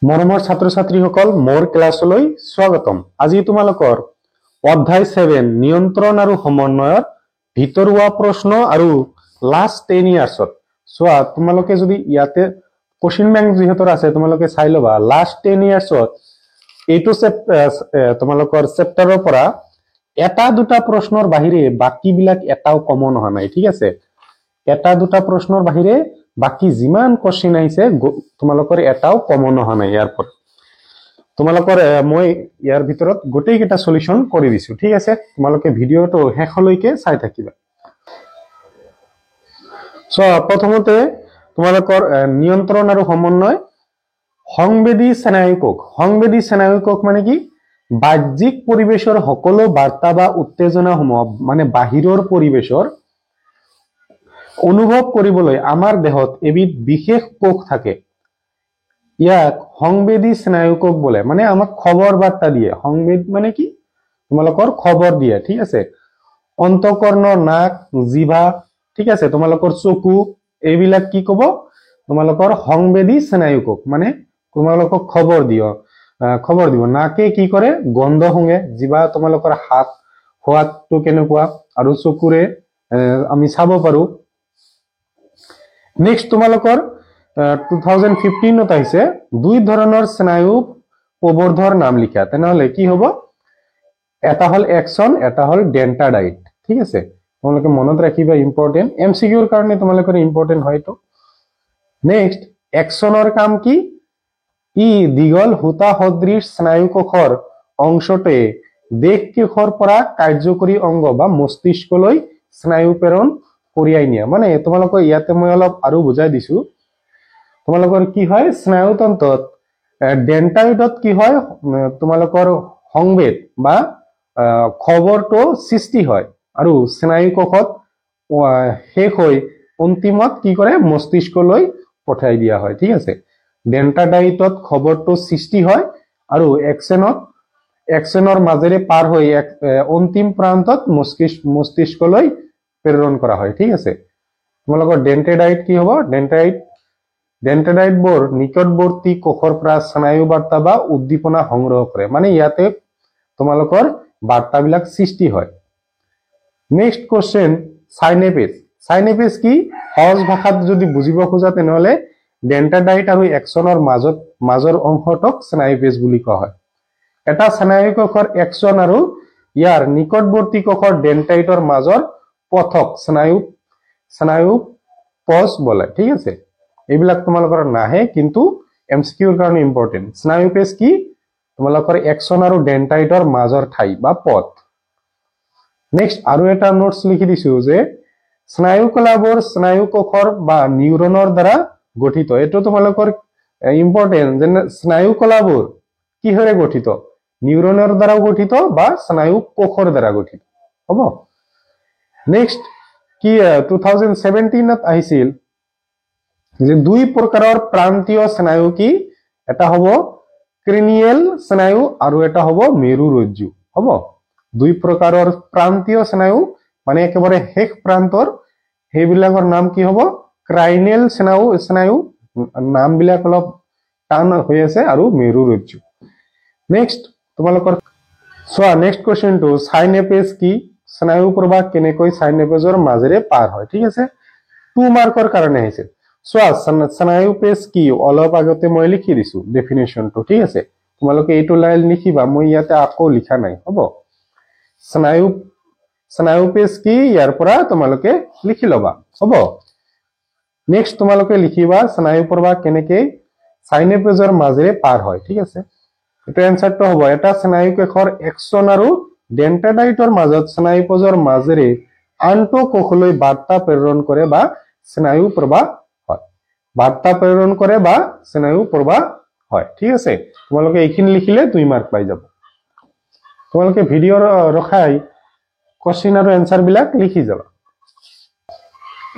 মৰমৰ ছাত্ৰ ছাত্ৰীসকল মোৰ ক্লাছলৈ স্বাগতম। আজি তোমালোকৰ অধ্যায় 7 নিয়ন্ত্ৰণ আৰু সমন্বয়ৰ ভিতৰুৱা প্ৰশ্ন আৰু লাষ্ট 10 ইয়াৰ্ছত চোৱা তোমালোকে যদি ইয়াতে কোশ্চেন বেংক যিহেতু আছে তোমালোকে চাই লবা লাষ্ট 10 ইয়াৰ্ছত এইটো তোমালোকৰ চেপ্টাৰৰ পৰা এটা দুটা প্ৰশ্নৰ বাহিৰে বাকিবিলাক এটাও কমন হোৱা নাই, ঠিক আছে। এটা দুটা প্ৰশ্নৰ বাহিৰে বাকি যিমান কোশ্চেন আহিছে তোমালোকৰ এটাও কমন হোৱা নাই। ইয়াৰ পৰা তোমালোকৰ মই ইয়াৰ ভিতৰত গোটেই কেইটা সলিউশন কৰি দিছো, ঠিক আছে। তোমালোকে ভিডিওটো শেষলৈকে চাই থাকিবা। সো প্ৰথমতে তোমালোকৰ নিয়ন্ত্ৰণ আৰু সমন্বয় সংবেদী স্নায়ুকক। সংবেদী স্নায়ুকক মানে কি বাহ্যিক পৰিবেশৰ সকলো বাৰ্তা বা উত্তেজনাসমূহ মানে বাহিৰৰ পৰিবেশৰ অনুভৱ কৰিবলৈ আমাৰ দেহত এবিধ বিশেষ কোষ থাকে। ইয়াক সংবেদী স্নায়ুকক বোলে, মানে আমাক খবৰ বাৰ্তা দিয়ে। সংবেদ মানে কি তোমালোকৰ খবৰ দিয়ে, ঠিক আছে। অন্তঃকৰ্ণ, নাক, জিভা, ঠিক আছে, তোমালোকৰ চকু এইবিলাক কি কব তোমালোকৰ সংবেদী স্নায়ুকক, মানে তোমালোকক খবৰ দিব। নাকে কি কৰে গন্ধ শুঙে, জিভা তোমালোকৰ হাত সোৱাদটো কেনেকুৱা, আৰু চকুৰে আমি চাব পাৰো। নেক্সট তোমালোকৰ 2015 আহিছে দুই ধৰণৰ স্নায়ু প্ৰবৰ্ধৰ নাম লিখা। তেনেহলে কি হব, এটা হল একশন, এটা হল ডেন্টাডাইট, ঠিক আছে। তোমালোকে মনত ৰাখিবা, ইম্পৰ্টেন্ট এমসিকিউৰ কাৰণে তোমালোকৰ ইম্পৰ্টেন্ট হয়তো। নেক্সট একশনৰ কাম কি, ই দীঘল সূতা সদৃশ স্নায়ু কোষৰ অংশটোৱে দেশ কোষৰ পৰা কাৰ্যকৰী অংগ বা মস্তিষ্কলৈ স্নায়ু প্ৰেৰণ কঢ়িয়াই নিয়া। মানে তোমালোকৰ ইয়াতে মই অলপ আৰু বুজাই দিছো। তোমালোকৰ কি হয় স্নায়ুতন্ত্ৰত ডেন্টাইটত কি হয় তোমালোকৰ সংবেদ বা খবৰটো সৃষ্টি হয় আৰু স্নায়ু কোষত শেষ হৈ অন্তিমত কি কৰে মস্তিষ্কলৈ পঠাই দিয়া হয়, ঠিক আছে। ডেন্টাডাইটত খবৰটো সৃষ্টি হয় আৰু একশনৰ মাজেৰে পাৰ হৈ অন্তিম প্ৰান্তত মস্তিষ্কলৈ প্ৰেৰণ কৰা হয়, ঠিক আছে। তোমালোকৰ ডেন্টাডাইট কি হ'ব, ডেন্টাডাইট বোৰ নিকটৱৰ্তী কোষৰ পৰা স্নায়ু বাৰ্তা বা উদ্দীপনা সংগ্ৰহ কৰে, মানে ইয়াতে তোমালোকৰ বাৰ্তাবিলাক সৃষ্টি হয়। Next question সাইনেপেজ। সাইনেপেজ কি, সহজ ভাষাত যদি বুজিব খোজা তেনেহলে ডেন্টাডাইট আৰু একশনৰ মাজৰ অংশটোক স্নায়ুপেজ বুলি কোৱা হয়। এটা স্নায়ু কোষৰ একশন আৰু ইয়াৰ নিকটৱৰ্তী কোষৰ ডেন্টাইটৰ মাজৰ পথক স্নায়ু পজ বোলে, ঠিক আছে। এইবিলাক তোমালোকৰ নাহে কিন্তু এমসিকিউৰ কাৰণে ইম্পৰ্টেন্ট। স্নায়ুপেজ কি তোমালোকৰ একশন আৰু ডেন্টাইটৰ মাজৰ ঠাই বা পথ। নেক্সট আৰু এটা নোটস লিখি দিছো যে স্নায়ু কলাবোৰ স্নায়ু কোষৰ বা নিউৰনৰ দ্বাৰা গঠিত। এইটো তোমালোকৰ ইম্পৰ্টেন্ট যে স্নায়ু কলাবোৰ কিহৰে গঠিত, নিউৰনেৰ দ্বাৰা গঠিত বা স্নায়ু কোষৰ দ্বাৰা গঠিত হ'ব। নেক্সট কি 2017 আহিছিল যে দুই প্ৰকাৰৰ প্ৰান্তীয় স্নায়ু কি, এটা হ'ব ক্ৰেনিয়েল স্নায়ু আৰু এটা হ'ব মেৰুৰজ্জু হ'ব। দুই প্ৰকাৰৰ প্ৰান্তীয় স্নায়ু মানে একেবাৰে শেষ প্ৰান্তৰ সেইবিলাকৰ নাম কি হ'ব ক্ৰাইনেল স্নায়ু নামবিলাক অলপ টান হৈ আছে, আৰু মেৰুৰজ্জু। নেক্সট তোমালোকৰ চোৱা নেক্সট কোৱেশ্চনটো সাইনেপেজ কি, স্নায়ু প্ৰবাহ কেনেকৈ সাইনেপেজৰ মাজেৰে পাৰ হয়, ঠিক আছে। 2 মাৰ্কৰ কাৰণে আহিছে। চোৱা স্নায়ুপেজ কি অলপ আগতে মই লিখি দিছো ডেফিনেশনটো, ঠিক আছে। তোমালোকে এইটো লাইন লিখিবা, মই ইয়াতে আকৌ লিখা নাই হ'ব। স্নায়ুপেজ কি ইয়াৰ পৰা তোমালোকে লিখি লবা হ'ব। নেক্সট তোমালোকে লিখিবা স্নায়ু প্ৰবাহ কেনেকৈ সাইনেপেজৰ মাজেৰে পাৰ হয়, ঠিক আছে। এটা এনসাৰটো হ'ব এটা স্নায়ু কোষৰ একশন আৰু ডেন্টাডাইটৰ মাজত স্নায়ুপজৰ মাজেৰে আনটো কোষলৈ বাৰ্তা প্ৰেৰণ কৰে বা স্নায়ু প্ৰবাহ হয়। বাৰ্তা প্ৰেৰণ কৰে বা স্নায়ু প্ৰবাহ হয়, ঠিক আছে। তোমালোকে এইখিনি লিখিলে 2 মাৰ্ক পাই যাব। তোমালোকে ভিডিও ৰখাই কোশ্চেন আৰু এনসাৰ বিলাক লিখি যাবা।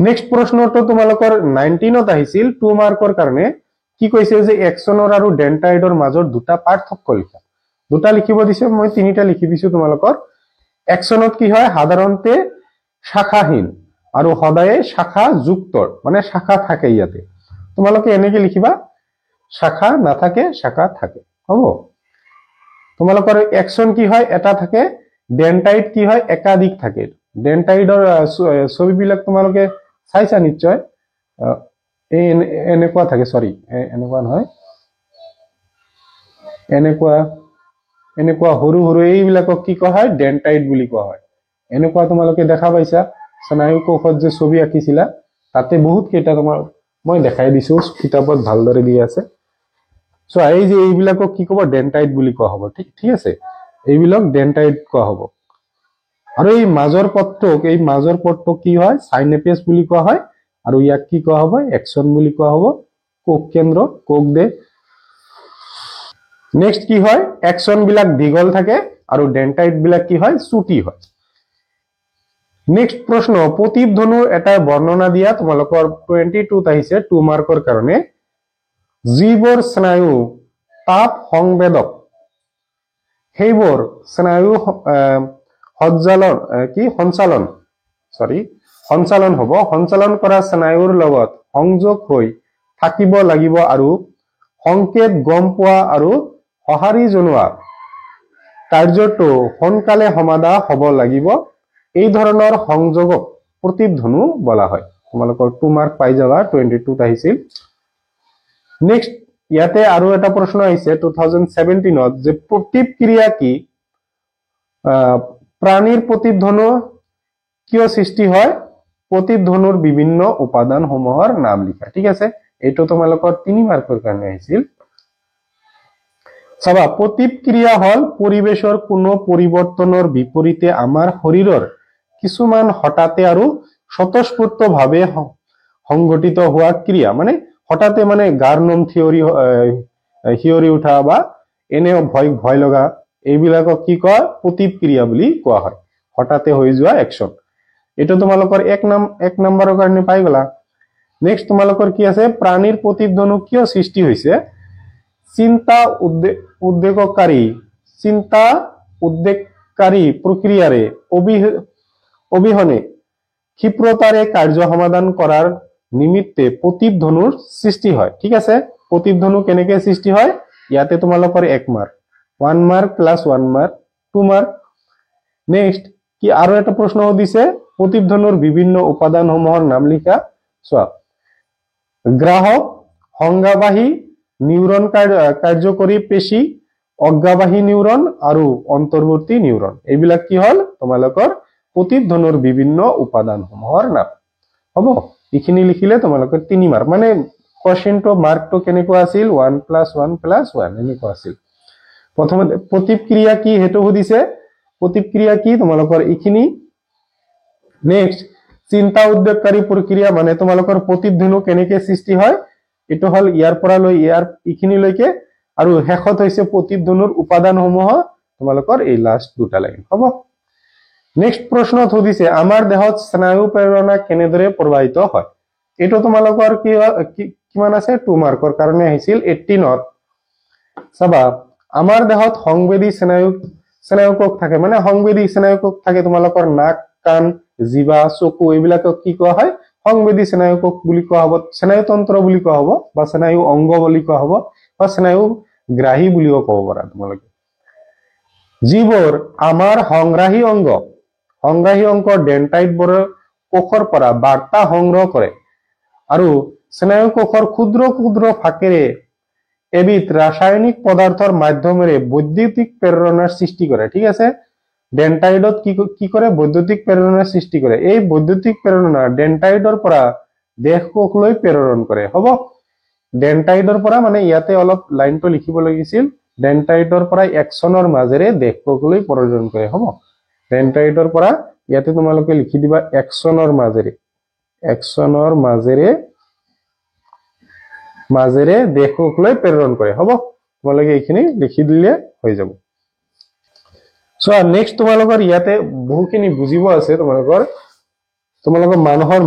নেক্সট প্ৰশ্নটো তোমালোকৰ 19 আহিছিল 2 মাৰ্কৰ কাৰণে। কি কৈছে যে একশনৰ আৰু ডেন্টাইডৰ মাজৰ দুটা পাৰ্থক্য লিখা। দুটা লিখিব দিছে, মই তিনিটা লিখি দিছো তোমালোকৰ। একশনত কি হয় সাধাৰণতে শাখাহীন আৰু সদায়ে শাখা যুক্তৰ, মানে শাখা থাকে ইয়াতে। তোমালোকে এনেকে লিখিবা শাখা নাথাকে, শাখা থাকে। হ'ব তোমালোকৰ একশন কি হয় এটা থাকে, ডেন্টাইড কি হয় একাধিক থাকে। ডেন্টাইডৰ ছবিবিলাক তোমালোকে চাইছা নিশ্চয়, এই এনেকুৱা থাকে, সৰি এনেকুৱা নহয়, এনেকুৱা এনেকুৱা সৰু সৰু এইবিলাকক কি কোৱা হয় ডেন্টাইড বুলি কোৱা হয়। এনেকুৱা তোমালোকে দেখা পাইছা স্নায়ু কোষত যে ছবি আঁকিছিলা তাতে বহুত কেইটা তোমাৰ মই দেখাই দিছো, কিতাপত ভালদৰে দিয়া আছে। সো এই যে এইবিলাকক কি ক'ব ডেন্টাইড বুলি কোৱা হ'ব। ঠিক আছে, এইবিলাক ডেন্টাইড কোৱা হ'ব। আৰু এই মাজৰ পথটোক কি হয় সাইনেপেজ বুলি কোৱা হয়, আৰু ইয়াক কি কোৱা হ'ব একশন বুলি কোৱা হ'ব। কোষ কেন্দ্ৰ, কোষ দেহ। নেক্সট কি হয় একশন বিলাক দীঘল থাকে আৰু ডেন্টাইড বিলাক কি হয় চুটি হয়। নেক্সট প্ৰশ্ন, প্ৰতিধ্বনুৰ এটা বৰ্ণনা দিয়া। তোমালোকৰ 22 আহিছে 2 মাৰ্কৰ কাৰণে। যিবোৰ স্নায়ু তাপ সংবেদক সেইবোৰ স্নায়ু সঞ্চালন হ'ব। সঞ্চালন কৰা স্নায়ুৰ লগত সংযোগ হৈ থাকিব লাগিব আৰু সংকেত গম পোৱা আৰু সঁহাৰি জনোৱা কাৰ্যটো সোনকালে সমাধা হ'ব লাগিব। এই ধৰণৰ সংযোগক প্ৰতিধ্বনু বলা হয়। তোমালোকৰ 2 মাৰ্ক পাই যাবা, 22 আহিছিল। নেক্সট ইয়াতে আৰু এটা প্ৰশ্ন আহিছে 2017ত, যে প্ৰতিক্ৰিয়া কি, প্ৰাণীৰ প্ৰতিধ্বনু কিয় সৃষ্টি হয়, প্ৰতিধ্বনুৰ বিভিন্ন উপাদানসমূহৰ নাম লিখা। ঠিক আছে, এইটো তোমালোকৰ 3 মাৰ্কৰ কাৰণে আহিছিল। চাবা, প্ৰতিক্ৰিয়া হল পৰিবেশৰ কোনো পৰিৱৰ্তনৰ বিপৰীতে আমাৰ শৰীৰৰ কিছুমান হঠাতে আৰু স্বতঃস্ফূৰ্তভাৱে সংঘটিত হোৱা ক্ৰিয়া। মানে হঠাতে মানে গাৰ নোম শিয়ৰি উঠা বা এনে ভয় লগা, এইবিলাকক কি কয় প্ৰতিক্ৰিয়া বুলি কোৱা হয়, হঠাতে হৈ যোৱা একশন। এইটো তোমালোকৰ 1 নম্বৰৰ কাৰণে পাই গলা। নেক্সট তোমালোকৰ কি আছে, প্ৰাণীৰ প্ৰতিধ্বনু কিয় সৃষ্টি হৈছে, চিন্তা উদ্বেগকাৰী প্ৰক্ৰিয়াৰে অবিহনে ক্ষিপ্ৰতাৰে কাৰ্য সমাধান কৰাৰ নিমিত্তে প্ৰতিধ্বনুৰ সৃষ্টি হয়। ঠিক আছে, প্ৰতিধ্বনু কেনেকে সৃষ্টি হয়, ইয়াতে তোমালোকৰ 1 mark, 1 mark plus 1 mark 2 mark. Next কি আৰু এটা প্ৰশ্ন দিছে, প্ৰতিধ্বনুৰ বিভিন্ন উপাদানসমূহৰ নাম লিখা। চোৱা, গ্ৰাহক, সংজ্ঞাবাহী নিউৰন, কাৰ্যকৰী পেশী, অজ্ঞাবাহী নিউৰন আৰু অন্তৰ্বৰ্তী নিউৰন। এইবিলাক কি হল তোমালোকৰ প্ৰতিধ্বনুৰ বিভিন্ন উপাদানসমূহৰ নাম। হ'ব, এইখিনি লিখিলে তোমালোকৰ 3 মাৰ্ক। মানে কোৱেশ্চনটো মাৰ্কটো কেনেকুৱা আছিল 1 + 1 + 1 এনেকুৱা আছিল। প্ৰথমতে প্ৰতিক্ৰিয়া কি হেতু সুধিছে, প্ৰতিক্ৰিয়া কি তোমালোকৰ এইখিনি। নেক্সট চিন্তা উদ্বেগকাৰী প্ৰক্ৰিয়া, মানে তোমালোকৰ প্ৰতিধ্বনু কেনেকে সৃষ্টি হয়, এটো হল ইয়াৰ পৰা লৈ ইয়াৰ ইখিনিলৈকে, আৰু শেষত হৈছে প্ৰতিধ্বনুৰ উপাদানসমূহ, তোমালোকৰ এই লাষ্ট দুটা লাইন। হ'ব, নেক্সট প্ৰশ্নত সুধিছে, আমাৰ দেহত স্নায়ু প্ৰেৰণা কেনেদৰে প্ৰবাহিত হয়। এইটো তোমালোকৰ কিমান আছে 2 মাৰ্কৰ কাৰণে আহিছিল 18ত। চাবা, আমাৰ দেহত সংবেদী স্নায়ু কোষ থাকে, মানে সংবেদী স্নায়ু কোষ থাকে তোমালোকৰ নাক, কাণ, জিভা, চকু, এইবিলাকক কি কোৱা হয় সংবেদী স্নায়ু কোষ বুলি কোৱা হ'ব, স্নায়ুতন্ত্ৰ বুলি কোৱা হ'ব, বা স্নায়ু অংগ বুলি কোৱা হ'ব, বা স্নায়ু গ্ৰাহী বুলিও ক'ব পাৰা তোমালোকে। যিবোৰ আমাৰ সংগ্ৰাহী অংগ ডেন্টাইডবোৰৰ কোষৰ পৰা বাৰ্তা সংগ্ৰহ কৰে আৰু স্নায়ু কোষৰ ক্ষুদ্ৰ ক্ষুদ্ৰ ফাঁকেৰে এবিধ ৰাসায়নিক পদাৰ্থৰ মাধ্যমেৰে বৈদ্যুতিক প্ৰেৰণাৰ সৃষ্টি কৰে। ঠিক আছে, ডেন্টাইডত কি কৰে বৈদ্যুতিক প্ৰেৰণাৰ সৃষ্টি কৰে। এই বৈদ্যুতিক প্ৰেৰণা ডেন্টাইডৰ পৰা দেহ কোষলৈ প্ৰেৰণ কৰে। হ'ব, ডেন্টাইডৰ পৰা, মানে ইয়াতে অলপ লাইনটো লিখিব লাগিছিল, ডেন্টাইডৰ পৰা একশনৰ মাজেৰে দেহ কোষলৈ প্ৰেৰণ কৰে। হ'ব, ডেন্টাইডৰ পৰা ইয়াতে তোমালোকে লিখি দিবা একশনৰ মাজেৰে দেহ কোষলৈ প্ৰেৰণ কৰে। হ'ব, তোমালোকে এইখিনি লিখি দিলে হৈ যাব। সো নেক্সট তোমালোকৰ ইয়াতে বহুখিনি বুজিব আছে। তোমালোকৰ মানুহৰ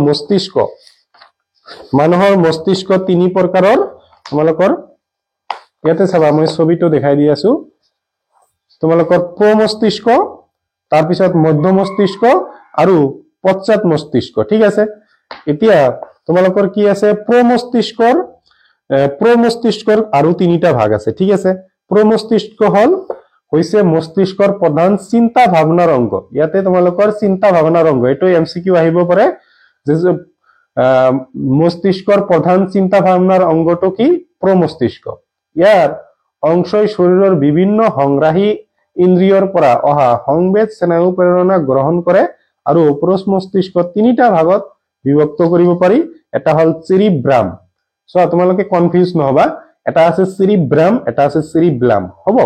মস্তিষ্ক 3 প্ৰকাৰৰ। তোমালোকৰ ইয়াতে চাবা, মই ছবিটো দেখাই দি আছো। তোমালোকৰ প্ৰমস্তিষ্ক, তাৰপিছত মধ্য মস্তিষ্ক আৰু পশ্চাৎ মস্তিষ্ক। ঠিক আছে, এতিয়া তোমালোকৰ কি আছে, প্ৰমস্তিষ্কৰ প্ৰমস্তিষ্কৰ আৰু তিনিটা ভাগ আছে, ঠিক আছে। প্ৰমস্তিষ্ক হৈছে মস্তিষ্কৰ প্ৰধান চিন্তা ভাৱনাৰ অংগ। ইয়াতে তোমালোকৰ চিন্তা ভাৱনাৰ অংগ, এইটো এমচিকিউ আহিব পাৰে যে মস্তিষ্কৰ প্ৰধান চিন্তা ভাৱনাৰ অংগটো কি? প্ৰমস্তিষ্ক। ইয়াৰ অংশই শৰীৰৰ বিভিন্ন সংগ্ৰাহী ইন্দ্ৰিয়ৰ পৰা অহা সংবেদ স্নায়ু প্ৰেৰণা গ্ৰহণ কৰে আৰু প্ৰমস্তিষ্ক তিনিটা ভাগত বিভক্ত কৰিব পাৰি। এটা হল চেৰিব্ৰাম, চোৱা তোমালোকে কনফিউজ নহবা, এটা আছে চেৰিব্ৰাম, এটা আছে চেৰিব্লাম, হ'ব।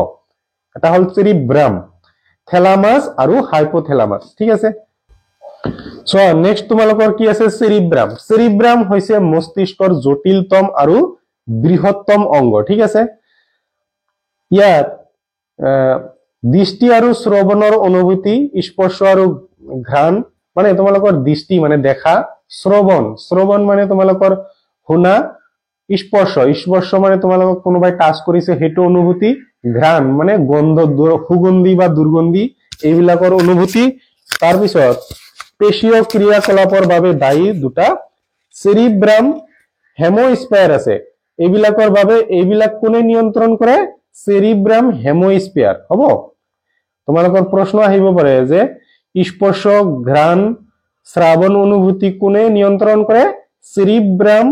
এটা হল চেৰিব্ৰাম, থেলামাছ আৰু হাইপোথেলামাছ, ঠিক আছে। চোৱা নেক্সট তোমালোকৰ কি আছে? চেৰিব্ৰাম। চেৰিব্ৰাম হৈছে মস্তিষ্কৰ জটিলতম আৰু বৃহত্তম অংগ, ঠিক আছে। ইয়াত দৃষ্টি আৰু শ্ৰৱণৰ অনুভূতি, স্পৰ্শ আৰু ঘ্ৰাণ, মানে তোমালোকৰ দৃষ্টি মানে দেখা, শ্ৰৱণ মানে তোমালোকৰ শুনা, স্পৰ্শ মানে তোমালোকক কোনোবাই টাচ কৰিছে সেইটো অনুভূতি, ঘ্ৰাণ মানে গন্ধ, সুগন্ধি বা দুৰ্গন্ধি এইবিলাকৰ অনুভূতি। তাৰপিছত পেশীয় ক্ৰিয়াকলাপৰ বাবে দায়ী দুটা চেৰিব্ৰাম হেমোস্ফিয়াৰ আছে। এইবিলাকৰ বাবে এইবিলাক কোনে নিয়ন্ত্ৰণ কৰে? চেৰিব্ৰাম হেমোস্ফিয়াৰ, হ'ব। তোমালোকৰ প্ৰশ্ন আহিব পাৰে যে স্পৰ্শ, ঘ্ৰাণ, শ্ৰাৱণ অনুভূতি কোনে নিয়ন্ত্ৰণ কৰে? চেৰিব্ৰাম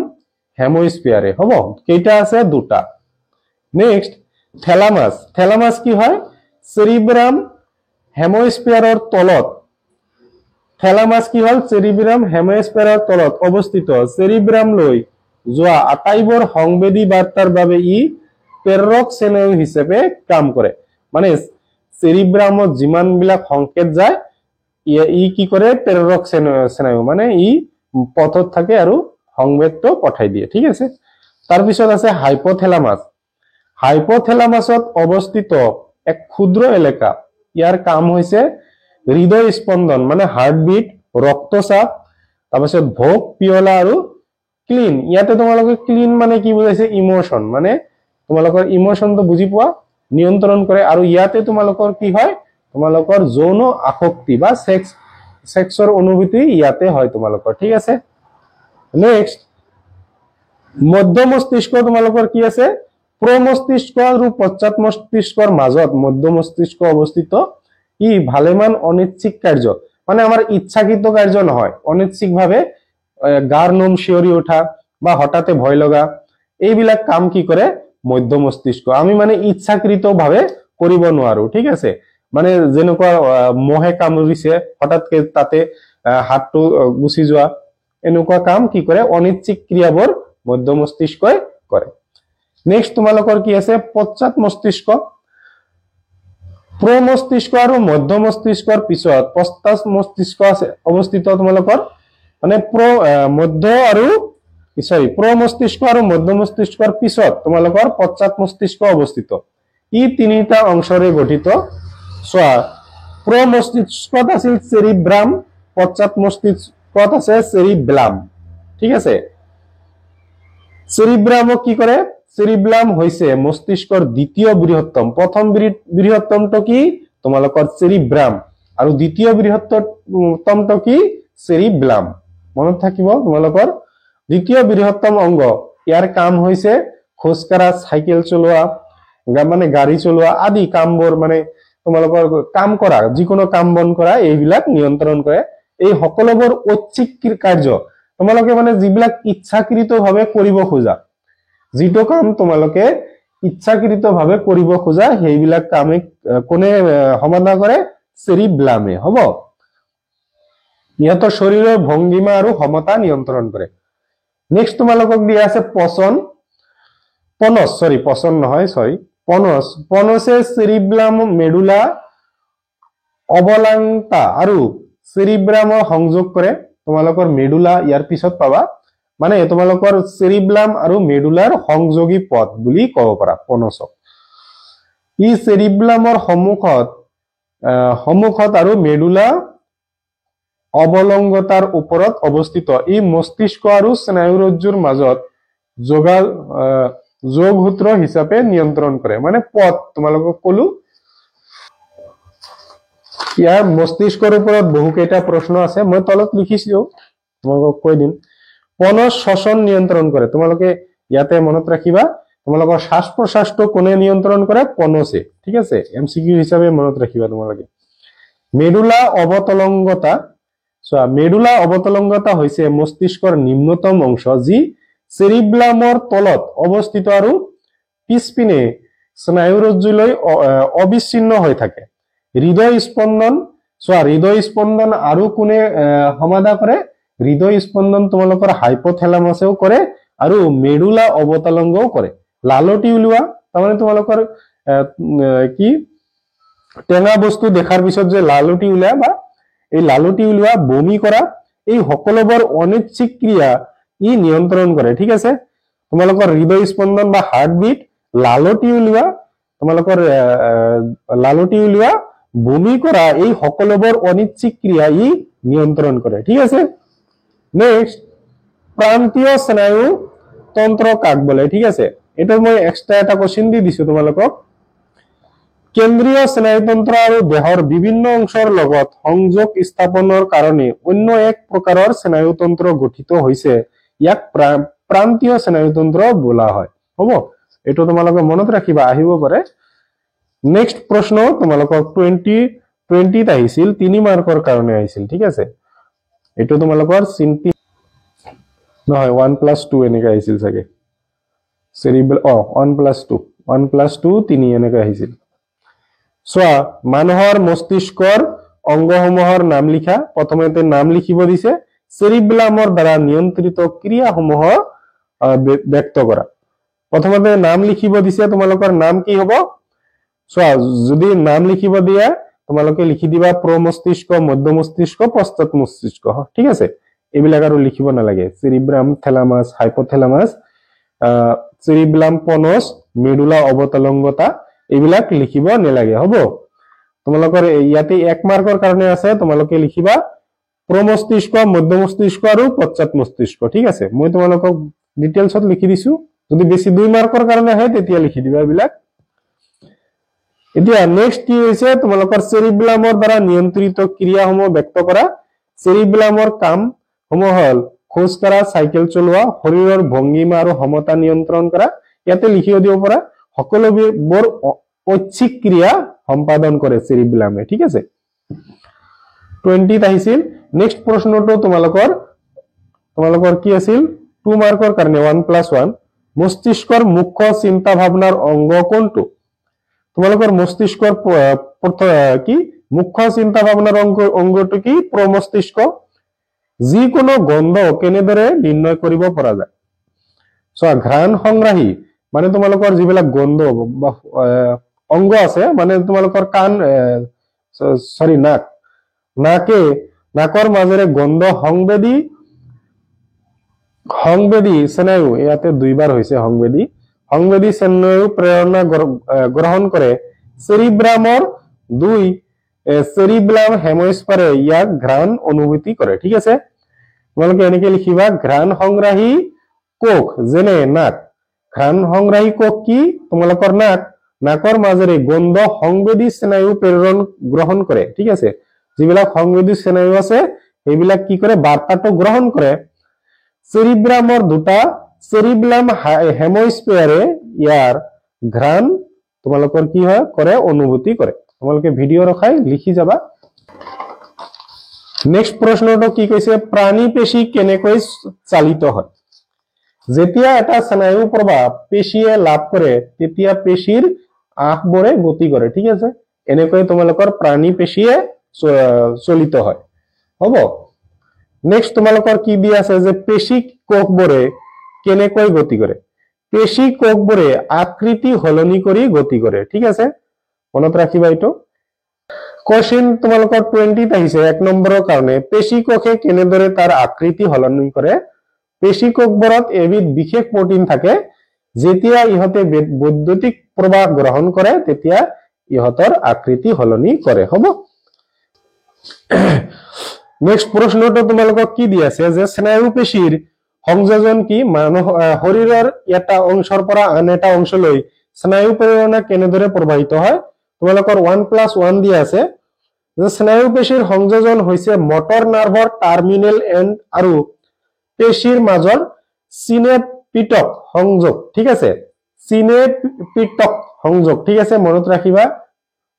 হেমোস্ফিয়াৰে, হ'ব। কেইটা আছে? দুটা। Next thalamus. থেলামাছ কি হয়? চেৰিব্ৰাম হেমোস্ফিয়াৰৰ তলত, থেলামাছ কি হল? চেৰিব্ৰাম হেমোস্ফিয়াৰৰ তলত অৱস্থিত চেৰিব্ৰামলৈ যোৱা আটাইবোৰ সংবেদী বাৰ্তাৰ বাবে ই প্ৰেৰক স্নায়ু হিচাপে কাম কৰে। মানে চেৰিব্ৰামত যিমান বিলাক সংকেত যায় ই কি কৰে? প্ৰেৰক স্নায়ু, মানে ই পথত থাকে আৰু সংবেদটো পঠাই দিয়ে, ঠিক আছে। তাৰপিছত আছে হাইপোথেলামাছ। হাইপোথেলামাছত অৱস্থিত এক ক্ষুদ্ৰ এলেকা, ইয়াৰ কাম হৈছে হৃদয় স্পন্দন মানে হাৰ্টবিট, ৰক্তচাপ, তাৰপিছত ভোক, পিয়লা আৰু ক্লিন। ইয়াতে তোমালোকে ক্লিন মানে কি বুজাইছে? ইমোশন, মানে তোমালোকৰ ইমোশনটো বুজি পোৱা, নিয়ন্ত্ৰণ কৰে। আৰু ইয়াতে তোমালোকৰ কি হয়? তোমালোকৰ যৌন আসক্তি বা সেক্সৰ অনুভূতি ইয়াতে হয় তোমালোকৰ, ঠিক আছে। নেক্সট মধ্য মস্তিষ্ক। তোমালোকৰ কি আছে? প্ৰমস্তিষ্ক আৰু পশ্চাৎ মস্তিষ্কৰ মাজত মধ্য মস্তিষ্ক অৱস্থিত। ই ভালেমান অনিচ্ছিক কাৰ্য, মানে আমাৰ ইচ্ছাকৃত কাৰ্য নহয়, অনিচ্ছিক ভাৱে গাৰ নোম শিয়ৰি উঠা বা হঠাতে ভয় লগা এইবিলাক কাম কি কৰে? মধ্য মস্তিষ্ক। আমি মানে ইচ্ছাকৃত ভাৱে কৰিব নোৱাৰো, ঠিক আছে। মানে যেনেকুৱা মহে কামুৰিছে হঠাৎকে তাতে হাতটো গুচি যোৱা, এনেকুৱা কাম কি কৰে? অনিচ্ছিক ক্ৰিয়াবোৰ মধ্য মস্তিষ্কই কৰে। নেক্সট তোমালোকৰ কি আছে? পশ্চাৎ মস্তিষ্ক। প্ৰমস্তিষ্ক আৰু মধ্য মস্তিষ্কৰ পিছত পশ্চাৎ মস্তিষ্ক আছে অৱস্থিত তোমালোকৰ, মানে প্ৰমস্তিষ্ক আৰু মধ্য মস্তিষ্কৰ পিছত তোমালোকৰ পশ্চাৎ মস্তিষ্ক অৱস্থিত। ই তিনিটা অংশৰে গঠিত। চোৱা প্ৰমস্তিষ্কত আছিল চেৰিব্ৰাম, পশ্চাৎ মস্তিষ্কত আছে চেৰিব্লাম, ঠিক আছে। চেৰিব্ৰামক কি কৰে? চেৰিব্লাম হৈছে মস্তিষ্কৰ দ্বিতীয় বৃহত্তম। প্ৰথম বৃহত্তমটো কি? তোমালোকৰ চেৰিব্ৰাম, আৰু দ্বিতীয় বৃহত্তমটো কি? চেৰিব্লাম। মনত থাকিব তোমালোকৰ দ্বিতীয় বৃহত্তম অংগ। ইয়াৰ কাম হৈছে খোজকাঢ়া, চাইকেল চলোৱা, মানে গাড়ী চলোৱা আদি কামবোৰ, মানে তোমালোকৰ কাম কৰা, যিকোনো কাম বন কৰা এইবিলাক নিয়ন্ত্ৰণ কৰে। এই সকলোবোৰ ঐচ্ছিক কাৰ্য, তোমালোকে মানে যিবিলাক ইচ্ছাকৃত ভাৱে কৰিব খোজা, যিটো কাম তোমালোকে ইচ্ছাকৃত ভাৱে কৰিব খোজা সেইবিলাক কামে কোনে সমাধান কৰে? চেৰিব্লামে, হ'ব। ইহঁতৰ শৰীৰৰ ভংগিমা আৰু সমতা নিয়ন্ত্ৰণ কৰে। নেক্সট তোমালোকক দিয়া আছে পনছে চেৰিব্লাম, মেডুলা অবলাংতা আৰু চেৰিব্ৰামৰ সংযোগ কৰে। তোমালোকৰ মেডুলা ইয়াৰ পিছত পাবা, মানে তোমালোকৰ চেৰিব্লাম আৰু মেডুলাৰ সংযোগী পথ বুলি ক'ব পাৰা পনছক। ই চেৰিব্লামৰ সন্মুখত আৰু মেডুলা অবলংগতাৰ ওপৰত অৱস্থিত। ই মস্তিষ্ক আৰু স্নায়ুৰজ্জুৰ মাজত যোগসূত্ৰ হিচাপে নিয়ন্ত্ৰণ কৰে, মানে পথ তোমালোকক কলো। ইয়াৰ মস্তিষ্কৰ ওপৰত বহুকেইটা প্ৰশ্ন আছে, মই তলত লিখিছো, তোমালোকক কৈ দিম। পনছ শ্বসন নিয়ন্ত্ৰণ কৰে। তোমালোকে ইয়াতে মনত ৰাখিবা তোমালোকৰ শ্বাস প্ৰশ্বাসটো কোনে নিয়ন্ত্ৰণ কৰে কনছে ঠিক আছে এমসিকিউ হিচাপে মনত ৰাখিবা তোমালোকে মেডুলা অবতলংগতা মেডুলা অবতলংগতা হৈছে মস্তিষ্কৰ নিম্নতম অংশ যি চেৰিব্লামৰ তলত অৱস্থিত আৰু পিছপিনে স্নায়ুৰজ্জুলৈ অবিচ্ছিন্ন হৈ থাকে হৃদয় স্পন্দন আৰু কোনে সমাধা কৰে হৃদয় স্পন্দন তোমালোকৰ হাইপোথেলামাসেও কৰে আৰু মেডুলা অবতলংগও কৰে লালটি উলিওৱা তাৰমানে তোমালোকৰ কি টেঙা বস্তু দেখাৰ পিছত যে লালটি উলিওৱা বা এই লালটি উলিওৱা বমি কৰা এই সকলোবোৰ অনিচ্ছিক ক্ৰিয়া ই নিয়ন্ত্ৰণ কৰে ঠিক আছে তোমালোকৰ হৃদয় স্পন্দন বা হাৰ্টবিট লালটি উলিওৱা তোমালোকৰ লালটি উলিওৱা বমি কৰা এই সকলোবোৰ অনিচ্ছিক ক্ৰিয়া ই নিয়ন্ত্ৰণ কৰে ঠিক আছে নেক্সট প্ৰান্তীয় স্নায়ু তন্ত্ৰ কাক বোলে ঠিক আছে এটা মই এক্সট্ৰা এটা কোশ্চেন দি দিছো তোমালোকক কেন্দ্ৰীয় স্নায়ুতন্ত্ৰ আৰু দেহৰ বিভিন্ন অংশৰ লগত সংযোগ স্থাপনৰ কাৰণে অন্য এক প্ৰকাৰৰ স্নায়ুতন্ত্ৰ গঠিত হৈছে ইয়াক প্ৰান্তীয় স্নায়ুতন্ত্ৰ বোলা হয় হ'ব এটো তোমালোকে মনত ৰাখিবা আহিব পাৰে নেক্সট প্ৰশ্ন তোমালোকক 20 আহিছিল 3 মাৰ্কৰ কাৰণে আহিছিল ঠিক আছে এটো তোমালোকৰ চিন্তি নহয় 1+2 এনেকৈ আহিছিল চাগে cerebral 1+2 3 এনেকৈ আহিছিল সোয়া মানুহৰ মস্তিষ্কৰ অংগসমূহৰ নাম লিখা প্ৰথমতে নাম লিখিব দিছে চেৰিব্লামৰ দ্বাৰা নিয়ন্ত্ৰিত ক্ৰিয়াসমূহ ব্যক্ত কৰা প্ৰথমতে নাম লিখিব দিছে তোমালোকৰ নাম কি হ'ব সোয়া যদি নাম লিখিব দিয়া তোমালোকে লিখি দিবা প্ৰমস্তিষ্ক মধ্য মস্তিষ্ক পশ্চাৎ মস্তিষ্ক ঠিক আছে এইবিলাক আৰু লিখিব নালাগে চেৰিব্ৰাম থেলামাস হাইপোথেলামাস চেৰিব্লাম পনস মেডুলা অবতলংগতা এইবিলাক লিখিব নালাগে হ'ব তোমালোকৰ ইয়াতে 1 মাৰ্কৰ কাৰণে আছে তোমালোকে লিখিবা প্ৰমস্তিষ্ক মধ্য মস্তিষ্ক আৰু পশ্চাৎ মস্তিষ্ক ঠিক আছে মই তোমালোকক ডিটেইলছত লিখি দিছো যদি বেছি 2 মাৰ্কৰ কাৰণে হয় তেতিয়া লিখি দিবা এইবিলাক এতিয়া নেক্সট কি হৈছে তোমালোকৰ চেৰিব্লামৰ দ্বাৰা নিয়ন্ত্ৰিত ক্ৰিয়াসমূহ ব্যক্ত কৰা চেৰিব্লামৰ কাম সমূহ হল খোজ কৰা সাইকেল চলোৱা শৰীৰৰ ভংগিমা আৰু সমতা নিয়ন্ত্ৰণ কৰা ইয়াতে লিখিও দিব পৰা সকলোবোৰ ঐচ্ছিক ক্ৰিয়া সম্পাদন কৰে চেৰিব্লামে ঠিক আছে 20 আহিছিল নেক্সট প্ৰশ্নটো তোমালোকৰ কি আছিল 2 মাৰ্কৰ কাৰণে 1+1 মস্তিষ্কৰ মুখ্য চিন্তা ভাৱনাৰ অংগ কোনটো তোমালোকৰ মস্তিষ্কৰ কি মুখ্য চিন্তা ভাৱনাৰ অংগটো কি প্ৰমস্তিষ্ক যিকোনো গন্ধ কেনেদৰে নিৰ্ণয় কৰিব পৰা যায় সো ঘ্ৰাণ সংগ্ৰাহী মানে তোমালোকৰ যিবিলাক গন্ধ অংগ আছে মানে তোমালোকৰ কাণ সৰি নাকৰ মাজেৰে গন্ধ সংবেদী স্নায়ু ইয়াতে দুইবাৰ হৈছে সংবেদী স্নায়ু প্ৰেৰণা গ্ৰহণ কৰে চেৰিব্ৰামৰ চেৰিব্লাম হেমস্ফাৰে ইয়াক ঘ্ৰাণ অনুভূতি কৰে ঠিক আছে তোমালোকে এনেকৈ লিখিবা ঘ্ৰাণ সংগ্ৰাহী কোষ যেনে নাক ঘ্ৰাণ সংগ্ৰাহী কোষ কি তোমালোকৰ নাকৰ মাজেৰে গন্ধ সংবেদী স্নায়ু প্ৰেৰণ গ্ৰহণ কৰে ঠিক আছে যিবিলাক সংবেদী স্নায়ু আছে এইবিলাক কি কৰে বাৰ্তাটো গ্ৰহণ কৰে চেৰিব্ৰামৰ দুটা চেৰিব্লাম হেমস্ফিয়াৰে ইয়াৰ ঘ্ৰাণ তোমালোকৰ কি হয় কৰে অনুভূতি কৰে তোমালোকে ভিডিও ৰখাই লিখি যাবা নেক্সট প্ৰশ্নটো কি কৈছে প্ৰাণী পেশী কেনেকৈ চালিত হয় যেতিয়া এটা স্নায়ু প্ৰবাহ পেশীয়ে লাভ কৰে তেতিয়া পেশীৰ আঁখবোৰে গতি কৰে ঠিক আছে এনেকৈ তোমালোকৰ প্ৰাণী পেশীয়ে চলিত হয় হ'ব নেক্সট তোমালোকৰ কি দি আছে যে পেশী কোষবোৰে কেনেকৈ গতি কৰে পেশী কোষবোৰে আকৃতি হলনি কৰি গতি কৰে ঠিক আছে মনত ৰাখিবা এইটো কোশ্চেন তোমালোকৰ 20 আহিছে 1 নম্বৰৰ কাৰণে পেশী কোষে কেনেদৰে তাৰ আকৃতি হলনি কৰে পেশী কোষবোৰত এবিধ বিশেষ প্ৰটিন থাকে যেতিয়া ইহতে বৈদ্যুতিক প্ৰবাহ গ্ৰহণ কৰে তেতিয়া ইহতৰ আকৃতি হলনি কৰে হ'ব নেক্সট প্ৰশ্নটো তোমালোকক কি দি আছে যে স্নায়ু পেশীৰ সংযোজন কি শৰীৰৰ এটা অংশৰ পৰা আন এটা অংশলৈ স্নায়ু প্ৰেৰণা কেনেদৰে প্ৰবাহিত হয় তোমালোকৰ 1+1 দি আছে যে স্নায়ু পেশীৰ সংযোজন হৈছে মটৰ নাৰ্ভৰ টাৰ্মিনেল এণ্ড আৰু পেশীৰ মাজৰ পিটক সংযোগ ঠিক আছে চিনে পিটক সংযোগ ঠিক আছে মনত ৰাখিবা